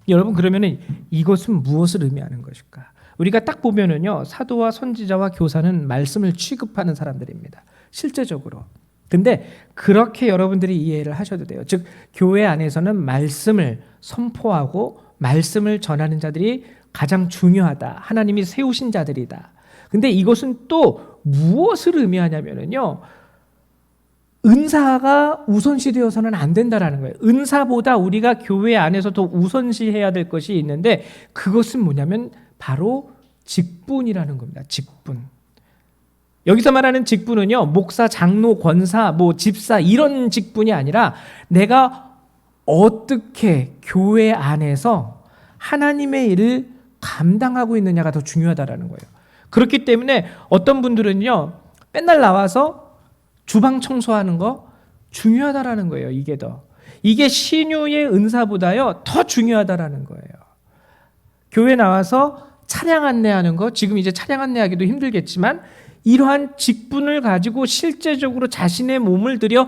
[SPEAKER 1] 여러분, 그러면은 이것은 무엇을 의미하는 것일까? 우리가 딱 보면은요, 사도와 선지자와 교사는 말씀을 취급하는 사람들입니다. 실제적으로. 근데 그렇게 여러분들이 이해를 하셔도 돼요. 즉, 교회 안에서는 말씀을 선포하고 말씀을 전하는 자들이 가장 중요하다. 하나님이 세우신 자들이다. 근데 이것은 또 무엇을 의미하냐면요, 은사가 우선시되어서는 안 된다라는 거예요. 은사보다 우리가 교회 안에서 더 우선시해야 될 것이 있는데, 그것은 뭐냐면 바로 직분이라는 겁니다. 직분. 여기서 말하는 직분은요, 목사, 장로, 권사, 집사 이런 직분이 아니라 내가 어떻게 교회 안에서 하나님의 일을 감당하고 있느냐가 더 중요하다라는 거예요. 그렇기 때문에 어떤 분들은요, 맨날 나와서 주방 청소하는 거 중요하다라는 거예요. 이게 신유의 은사보다요 더 중요하다라는 거예요. 교회 나와서 차량 안내하는 거, 지금 이제 차량 안내하기도 힘들겠지만 이러한 직분을 가지고 실제적으로 자신의 몸을 들여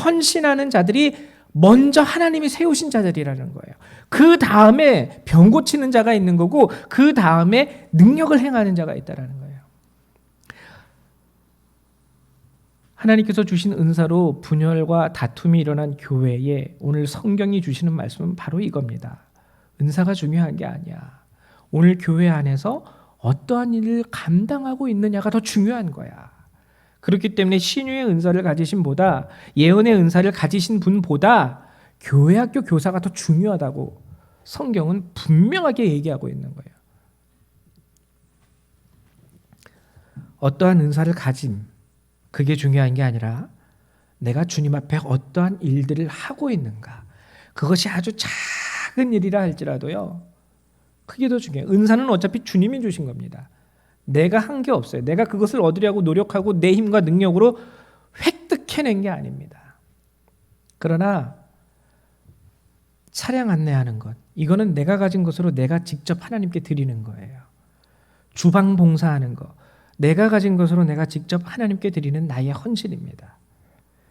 [SPEAKER 1] 헌신하는 자들이 먼저 하나님이 세우신 자들이라는 거예요. 그 다음에 병 고치는 자가 있는 거고, 그 다음에 능력을 행하는 자가 있다는 거예요. 하나님께서 주신 은사로 분열과 다툼이 일어난 교회에 오늘 성경이 주시는 말씀은 바로 이겁니다. 은사가 중요한 게 아니야. 오늘 교회 안에서 어떠한 일을 감당하고 있느냐가 더 중요한 거야. 그렇기 때문에 신유의 은사를 가지신 보다, 예언의 은사를 가지신 분보다 교회 학교 교사가 더 중요하다고 성경은 분명하게 얘기하고 있는 거예요. 어떠한 은사를 가짐, 그게 중요한 게 아니라 내가 주님 앞에 어떠한 일들을 하고 있는가, 그것이 아주 작은 일이라 할지라도요, 그게 더 중요해요. 은사는 어차피 주님이 주신 겁니다. 내가 한 게 없어요. 내가 그것을 얻으려고 노력하고 내 힘과 능력으로 획득해낸 게 아닙니다. 그러나 차량 안내하는 것, 이거는 내가 가진 것으로 내가 직접 하나님께 드리는 거예요. 주방 봉사하는 것, 내가 가진 것으로 내가 직접 하나님께 드리는 나의 헌신입니다.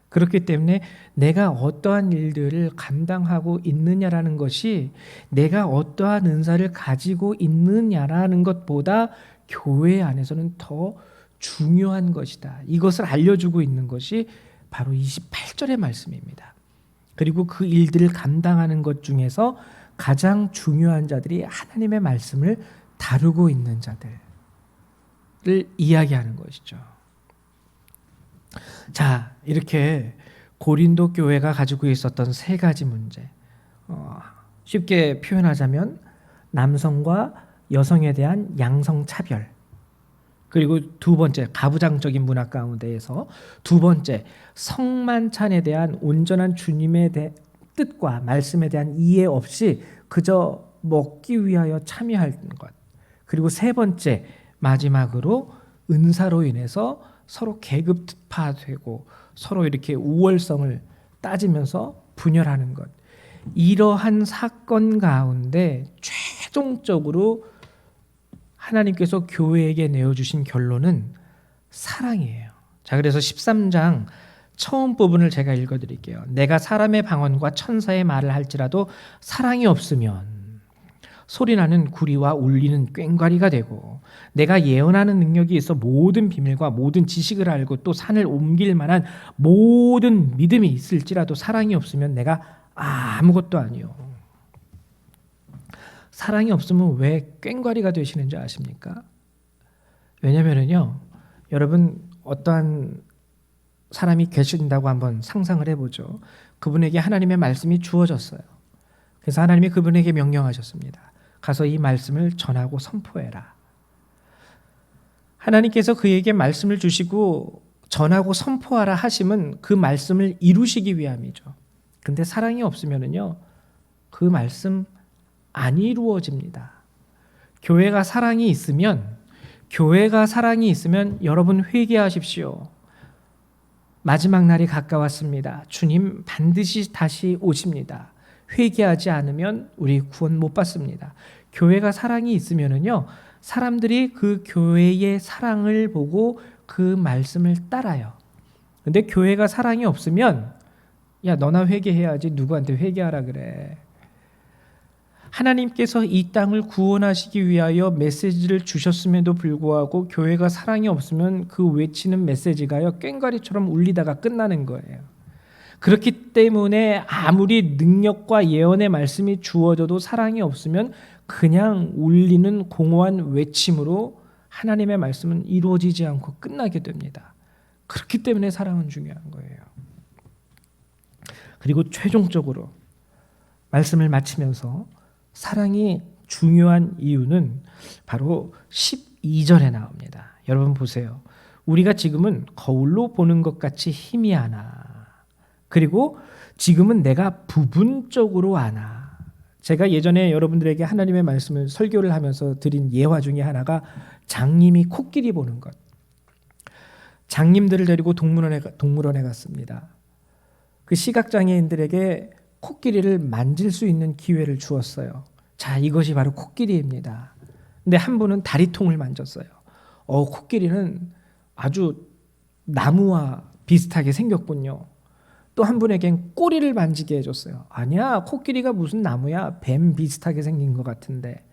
[SPEAKER 1] 그렇기 때문에 내가 어떠한 일들을 감당하고 있느냐라는 것이 내가 어떠한 은사를 가지고 있느냐라는 것보다 교회 안에서는 더 중요한 것이다. 이것을 알려주고 있는 것이 바로 28절의 말씀입니다. 그리고 그 일들을 감당하는 것 중에서 가장 중요한 자들이 하나님의 말씀을 다루고 있는 자들을 이야기하는 것이죠. 자, 이렇게 고린도 교회가 가지고 있었던 세 가지 문제, 쉽게 표현하자면 남성과 여성에 대한 양성 차별, 그리고 두 번째 가부장적인 문화 가운데에서 두 번째 성만찬에 대한 온전한 주님의 뜻과 말씀에 대한 이해 없이 그저 먹기 위하여 참여하는 것, 그리고 세 번째 마지막으로 은사로 인해서 서로 계급화되고 서로 이렇게 우월성을 따지면서 분열하는 것, 이러한 사건 가운데 최종적으로 하나님께서 교회에게 내어주신 결론은 사랑이에요. 자, 그래서 13장 처음 부분을 제가 읽어드릴게요. 내가 사람의 방언과 천사의 말을 할지라도 사랑이 없으면 소리나는 구리와 울리는 꽹과리가 되고, 내가 예언하는 능력이 있어 모든 비밀과 모든 지식을 알고 또 산을 옮길 만한 모든 믿음이 있을지라도 사랑이 없으면 내가 아무것도 아니요. 사랑이 없으면 왜 꽹과리가 되시는 줄 아십니까? 왜냐면은요, 여러분 어떠한 사람이 계신다고 한번 상상을 해보죠. 그분에게 하나님의 말씀이 주어졌어요. 그래서 하나님이 그분에게 명령하셨습니다. 가서 이 말씀을 전하고 선포해라. 하나님께서 그에게 말씀을 주시고 전하고 선포하라 하심은 그 말씀을 이루시기 위함이죠. 근데 사랑이 없으면은요, 그 말씀 안 이루어집니다. 교회가 사랑이 있으면 여러분 회개하십시오. 마지막 날이 가까웠습니다. 주님 반드시 다시 오십니다. 회개하지 않으면 우리 구원 못 받습니다. 교회가 사랑이 있으면은요, 사람들이 그 교회의 사랑을 보고 그 말씀을 따라요. 근데 교회가 사랑이 없으면 야, 너나 회개해야지 누구한테 회개하라 그래. 하나님께서 이 땅을 구원하시기 위하여 메시지를 주셨음에도 불구하고 교회가 사랑이 없으면 그 외치는 메시지가요, 꽹과리처럼 울리다가 끝나는 거예요. 그렇기 때문에 아무리 능력과 예언의 말씀이 주어져도 사랑이 없으면 그냥 울리는 공허한 외침으로 하나님의 말씀은 이루어지지 않고 끝나게 됩니다. 그렇기 때문에 사랑은 중요한 거예요. 그리고 최종적으로 말씀을 마치면서 사랑이 중요한 이유는 바로 12절에 나옵니다. 여러분 보세요. 우리가 지금은 거울로 보는 것 같이 희미하나, 그리고 지금은 내가 부분적으로 아나. 제가 예전에 여러분들에게 하나님의 말씀을 설교를 하면서 드린 예화 중에 하나가 장님이 코끼리 보는 것. 장님들을 데리고 동물원에 갔습니다. 그 시각장애인들에게 코끼리를 만질 수 있는 기회를 주었어요. 자, 이것이 바로 코끼리입니다. 근데 한 분은 다리통을 만졌어요. 코끼리는 아주 나무와 비슷하게 생겼군요. 또 한 분에겐 꼬리를 만지게 해줬어요. 아니야, 코끼리가 무슨 나무야, 뱀 비슷하게 생긴 것 같은데.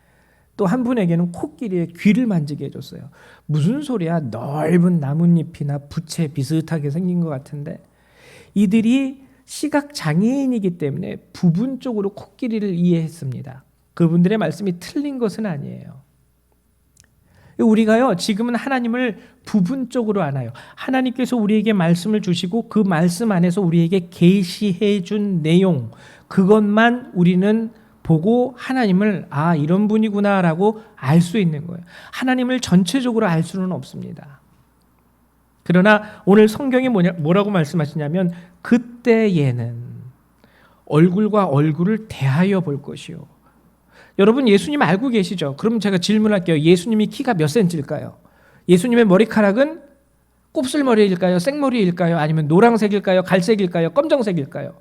[SPEAKER 1] 또 한 분에게는 코끼리의 귀를 만지게 해줬어요. 무슨 소리야, 넓은 나뭇잎이나 부채 비슷하게 생긴 것 같은데. 이들이 시각 장애인이기 때문에 부분적으로 코끼리를 이해했습니다. 그분들의 말씀이 틀린 것은 아니에요. 우리가요, 지금은 하나님을 부분적으로 아나요. 하나님께서 우리에게 말씀을 주시고 그 말씀 안에서 우리에게 계시해 준 내용, 그것만 우리는 보고 하나님을 이런 분이구나라고 알 수 있는 거예요. 하나님을 전체적으로 알 수는 없습니다. 그러나 오늘 성경이 뭐라고 말씀하시냐면 그때에는 얼굴과 얼굴을 대하여 볼 것이요. 여러분 예수님 알고 계시죠? 그럼 제가 질문할게요. 예수님이 키가 몇 센치일까요? 예수님의 머리카락은 곱슬머리일까요? 생머리일까요? 아니면 노란색일까요? 갈색일까요? 검정색일까요?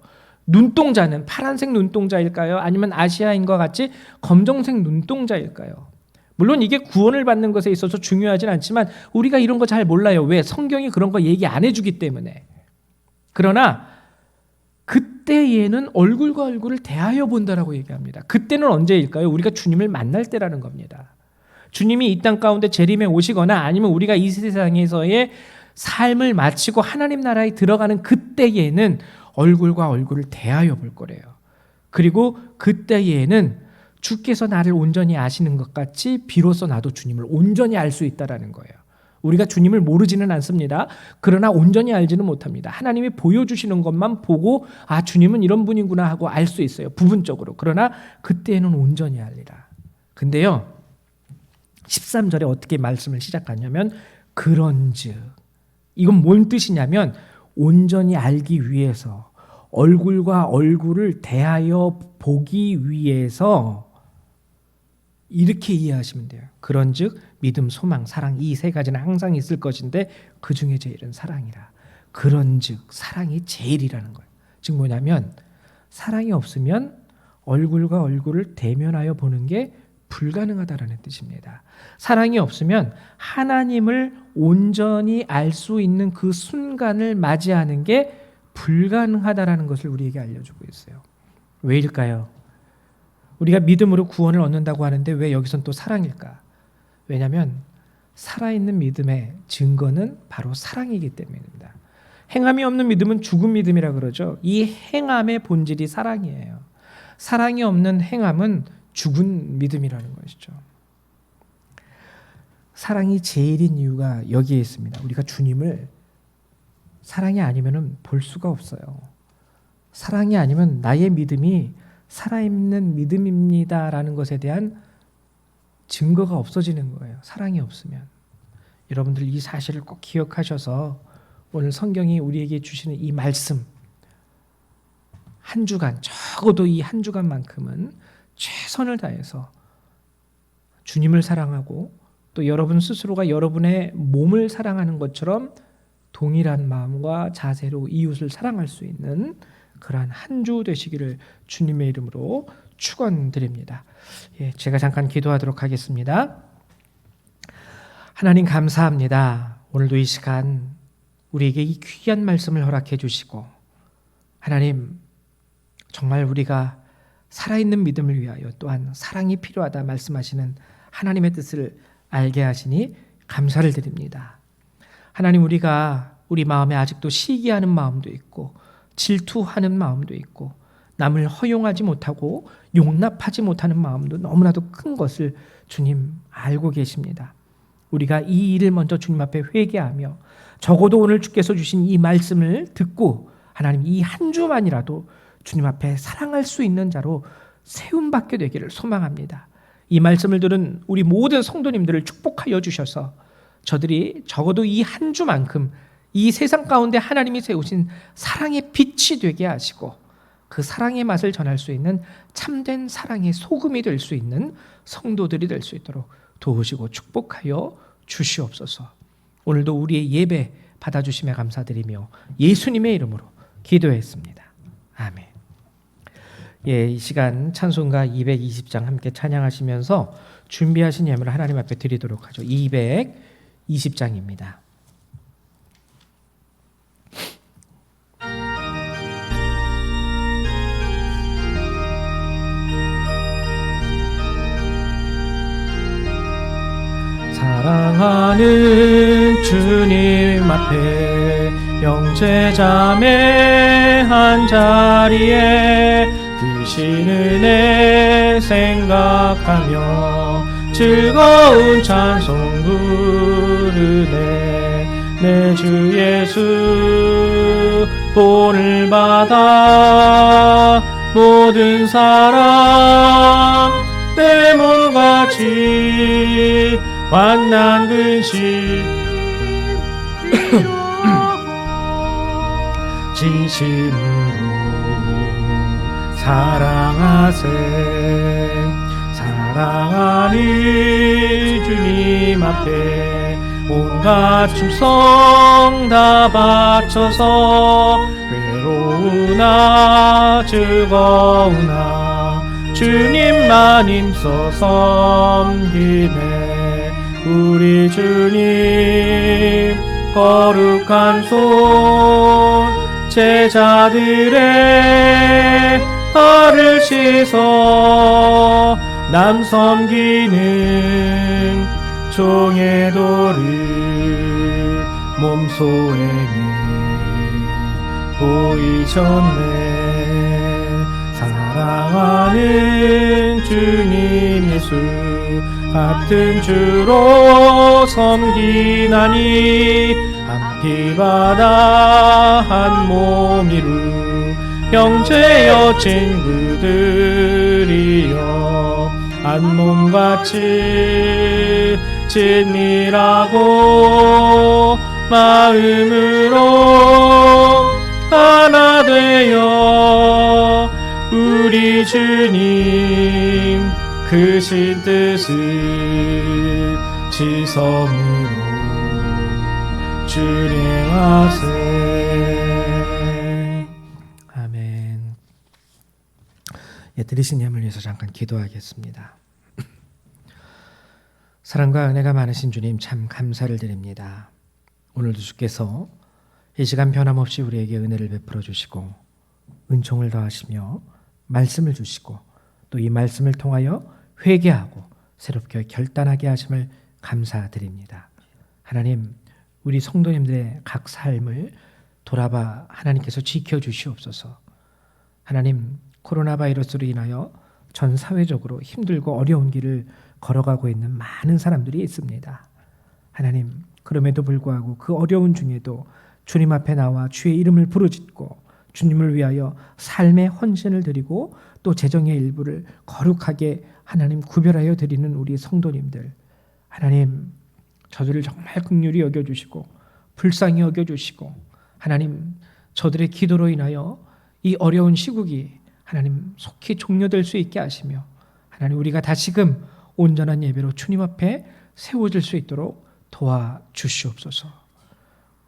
[SPEAKER 1] 눈동자는 파란색 눈동자일까요? 아니면 아시아인과 같이 검정색 눈동자일까요? 물론 이게 구원을 받는 것에 있어서 중요하진 않지만 우리가 이런 거 잘 몰라요. 왜? 성경이 그런 거 얘기 안 해주기 때문에. 그러나 그때에는 얼굴과 얼굴을 대하여 본다라고 얘기합니다. 그때는 언제일까요? 우리가 주님을 만날 때라는 겁니다. 주님이 이 땅 가운데 재림에 오시거나 아니면 우리가 이 세상에서의 삶을 마치고 하나님 나라에 들어가는 그때에는 얼굴과 얼굴을 대하여 볼 거래요. 그리고 그때에는 주께서 나를 온전히 아시는 것 같이 비로소 나도 주님을 온전히 알 수 있다라는 거예요. 우리가 주님을 모르지는 않습니다. 그러나 온전히 알지는 못합니다. 하나님이 보여주시는 것만 보고 주님은 이런 분이구나 하고 알 수 있어요. 부분적으로. 그러나 그때는 온전히 알리라. 근데요, 13절에 어떻게 말씀을 시작하냐면 그런즉, 이건 뭔 뜻이냐면 온전히 알기 위해서, 얼굴과 얼굴을 대하여 보기 위해서, 이렇게 이해하시면 돼요. 그런즉 믿음, 소망, 사랑, 이 세 가지는 항상 있을 것인데 그 중에 제일은 사랑이라. 그런즉 사랑이 제일이라는 거예요. 즉 뭐냐면 사랑이 없으면 얼굴과 얼굴을 대면하여 보는 게 불가능하다라는 뜻입니다. 사랑이 없으면 하나님을 온전히 알 수 있는 그 순간을 맞이하는 게 불가능하다라는 것을 우리에게 알려주고 있어요. 왜일까요? 우리가 믿음으로 구원을 얻는다고 하는데 왜 여기선 또 사랑일까? 왜냐하면 살아있는 믿음의 증거는 바로 사랑이기 때문입니다. 행함이 없는 믿음은 죽은 믿음이라 그러죠. 이 행함의 본질이 사랑이에요. 사랑이 없는 행함은 죽은 믿음이라는 것이죠. 사랑이 제일인 이유가 여기에 있습니다. 우리가 주님을 사랑이 아니면 볼 수가 없어요. 사랑이 아니면 나의 믿음이 살아있는 믿음입니다라는 것에 대한 증거가 없어지는 거예요. 사랑이 없으면. 여러분들 이 사실을 꼭 기억하셔서 오늘 성경이 우리에게 주시는 이 말씀, 한 주간, 적어도 이 한 주간만큼은 최선을 다해서 주님을 사랑하고 또 여러분 스스로가 여러분의 몸을 사랑하는 것처럼 동일한 마음과 자세로 이웃을 사랑할 수 있는 그러한 한 주 되시기를 주님의 이름으로 축원드립니다. 제가 잠깐 기도하도록 하겠습니다. 하나님 감사합니다. 오늘도 이 시간 우리에게 이 귀한 말씀을 허락해 주시고, 하나님 정말 우리가 살아있는 믿음을 위하여 또한 사랑이 필요하다 말씀하시는 하나님의 뜻을 알게 하시니 감사를 드립니다. 하나님, 우리가 우리 마음에 아직도 시기하는 마음도 있고 질투하는 마음도 있고 남을 허용하지 못하고 용납하지 못하는 마음도 너무나도 큰 것을 주님 알고 계십니다. 우리가 이 일을 먼저 주님 앞에 회개하며 적어도 오늘 주께서 주신 이 말씀을 듣고 하나님 이 한 주만이라도 주님 앞에 사랑할 수 있는 자로 세움받게 되기를 소망합니다. 이 말씀을 들은 우리 모든 성도님들을 축복하여 주셔서 저들이 적어도 이 한 주만큼 이 세상 가운데 하나님이 세우신 사랑의 빛이 되게 하시고 그 사랑의 맛을 전할 수 있는 참된 사랑의 소금이 될 수 있는 성도들이 될 수 있도록 도우시고 축복하여 주시옵소서. 오늘도 우리의 예배 받아주심에 감사드리며 예수님의 이름으로 기도했습니다. 아멘. 이 시간 찬송가 220장 함께 찬양하시면서 준비하신 예물을 하나님 앞에 드리도록 하죠. 220장입니다. 사랑하는 주님 앞에 형제자매 한자리에 크신 은혜 생각하며 즐거운 찬송 부르네. 내 주 예수 본을 받아 모든 사람 내 몸같이 환난 근심 진심으로 사랑하세. 사랑하는 주님 앞에 온갖 충성 다 바쳐서 외로우나 즐거우나 주님만 힘써 섬기네. 우리 주님 거룩한 손 제자들의 발을 씻어 남 섬기는 종의 도를 몸소에게 보이셨네. 사랑하는 주님 예수 같은 주로 섬기나니 한 피바다 한 몸 이루 형제여 친구들이여 한 몸같이 친밀하고 마음으로 하나 되어 우리 주님 크신 뜻을 지성으로 준행하세. 아멘. 드리신 예물 위해서 잠깐 기도하겠습니다. 사랑과 은혜가 많으신 주님 참 감사를 드립니다. 오늘도 주께서 이 시간 변함없이 우리에게 은혜를 베풀어 주시고 은총을 더하시며 말씀을 주시고 또 이 말씀을 통하여 회개하고 새롭게 결단하게 하심을 감사드립니다. 하나님, 우리 성도님들의 각 삶을 돌아봐 하나님께서 지켜주시옵소서. 하나님, 코로나 바이러스로 인하여 전 사회적으로 힘들고 어려운 길을 걸어가고 있는 많은 사람들이 있습니다. 하나님, 그럼에도 불구하고 그 어려운 중에도 주님 앞에 나와 주의 이름을 부르짖고 주님을 위하여 삶의 헌신을 드리고 또 재정의 일부를 거룩하게 하나님 구별하여 드리는 우리 성도님들, 하나님 저들을 정말 긍휼히 여겨주시고 불쌍히 여겨주시고 하나님 저들의 기도로 인하여 이 어려운 시국이 하나님 속히 종료될 수 있게 하시며 하나님 우리가 다시금 온전한 예배로 주님 앞에 세워질 수 있도록 도와주시옵소서.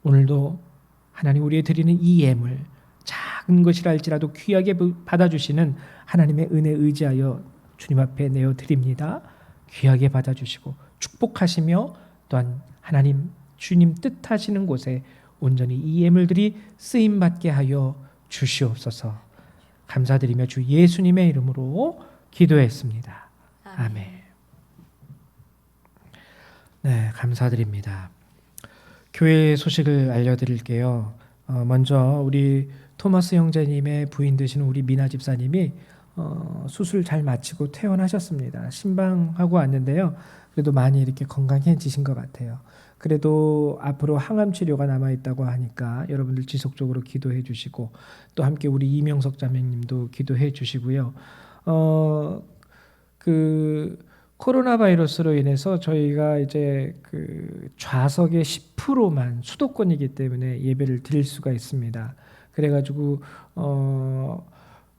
[SPEAKER 1] 오늘도 하나님 우리의 드리는 이 예물 작은 것이라 할지라도 귀하게 받아주시는 하나님의 은혜 의지하여 주님 앞에 내어드립니다. 귀하게 받아주시고 축복하시며 또한 하나님 주님 뜻하시는 곳에 온전히 이 예물들이 쓰임받게 하여 주시옵소서. 감사드리며 주 예수님의 이름으로 기도했습니다. 아멘. 네, 감사드립니다. 교회 소식을 알려드릴게요. 먼저 우리 토마스 형제님의 부인 되시는 우리 미나 집사님이 수술 잘 마치고 퇴원하셨습니다. 신방하고 왔는데요. 그래도 많이 이렇게 건강해지신 것 같아요. 그래도 앞으로 항암 치료가 남아있다고 하니까 여러분들 지속적으로 기도해 주시고 또 함께 우리 이명석 자매님도 기도해 주시고요. 코로나 바이러스로 인해서 저희가 이제 좌석의 10%만 수도권이기 때문에 예배를 드릴 수가 있습니다. 그래가지고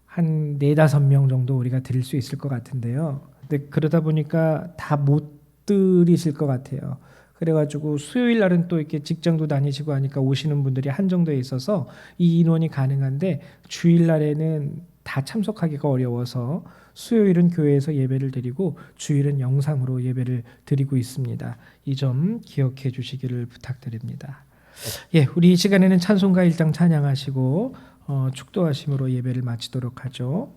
[SPEAKER 1] 한 4-5명 정도 우리가 드릴 수 있을 것 같은데요. 근데 그러다 보니까 다 못 드리실 것 같아요. 그래가지고 수요일 날은 또 이렇게 직장도 다니시고 하니까 오시는 분들이 한정돼 있어서 이 인원이 가능한데 주일 날에는 다 참석하기가 어려워서 수요일은 교회에서 예배를 드리고 주일은 영상으로 예배를 드리고 있습니다. 이 점 기억해 주시기를 부탁드립니다. 예, 우리 이 시간에는 찬송가 1장 찬양하시고 축도하심으로 예배를 마치도록 하죠.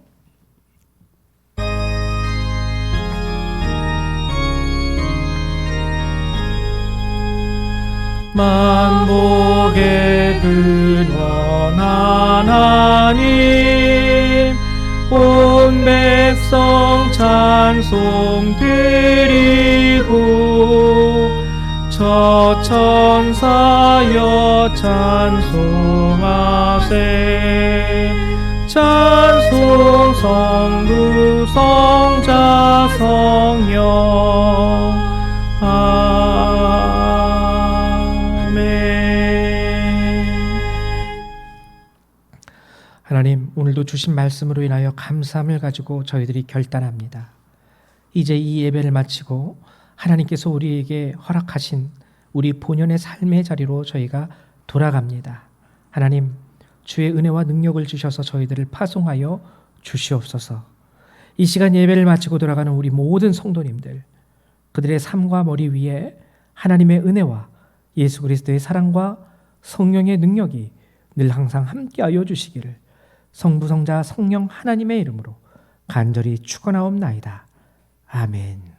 [SPEAKER 1] 만복의 근원 하나님 온 백성 찬송 드리고 저 천사여 찬송하세 찬송 성부 성자 성령 하나님, 오늘도 주신 말씀으로 인하여 감사함을 가지고 저희들이 결단합니다. 이제 이 예배를 마치고 하나님께서 우리에게 허락하신 우리 본연의 삶의 자리로 저희가 돌아갑니다. 하나님, 주의 은혜와 능력을 주셔서 저희들을 파송하여 주시옵소서. 이 시간 예배를 마치고 돌아가는 우리 모든 성도님들, 그들의 삶과 머리 위에 하나님의 은혜와 예수 그리스도의 사랑과 성령의 능력이 늘 항상 함께하여 주시기를 성부 성자 성령 하나님의 이름으로 간절히 축원하옵나이다. 아멘.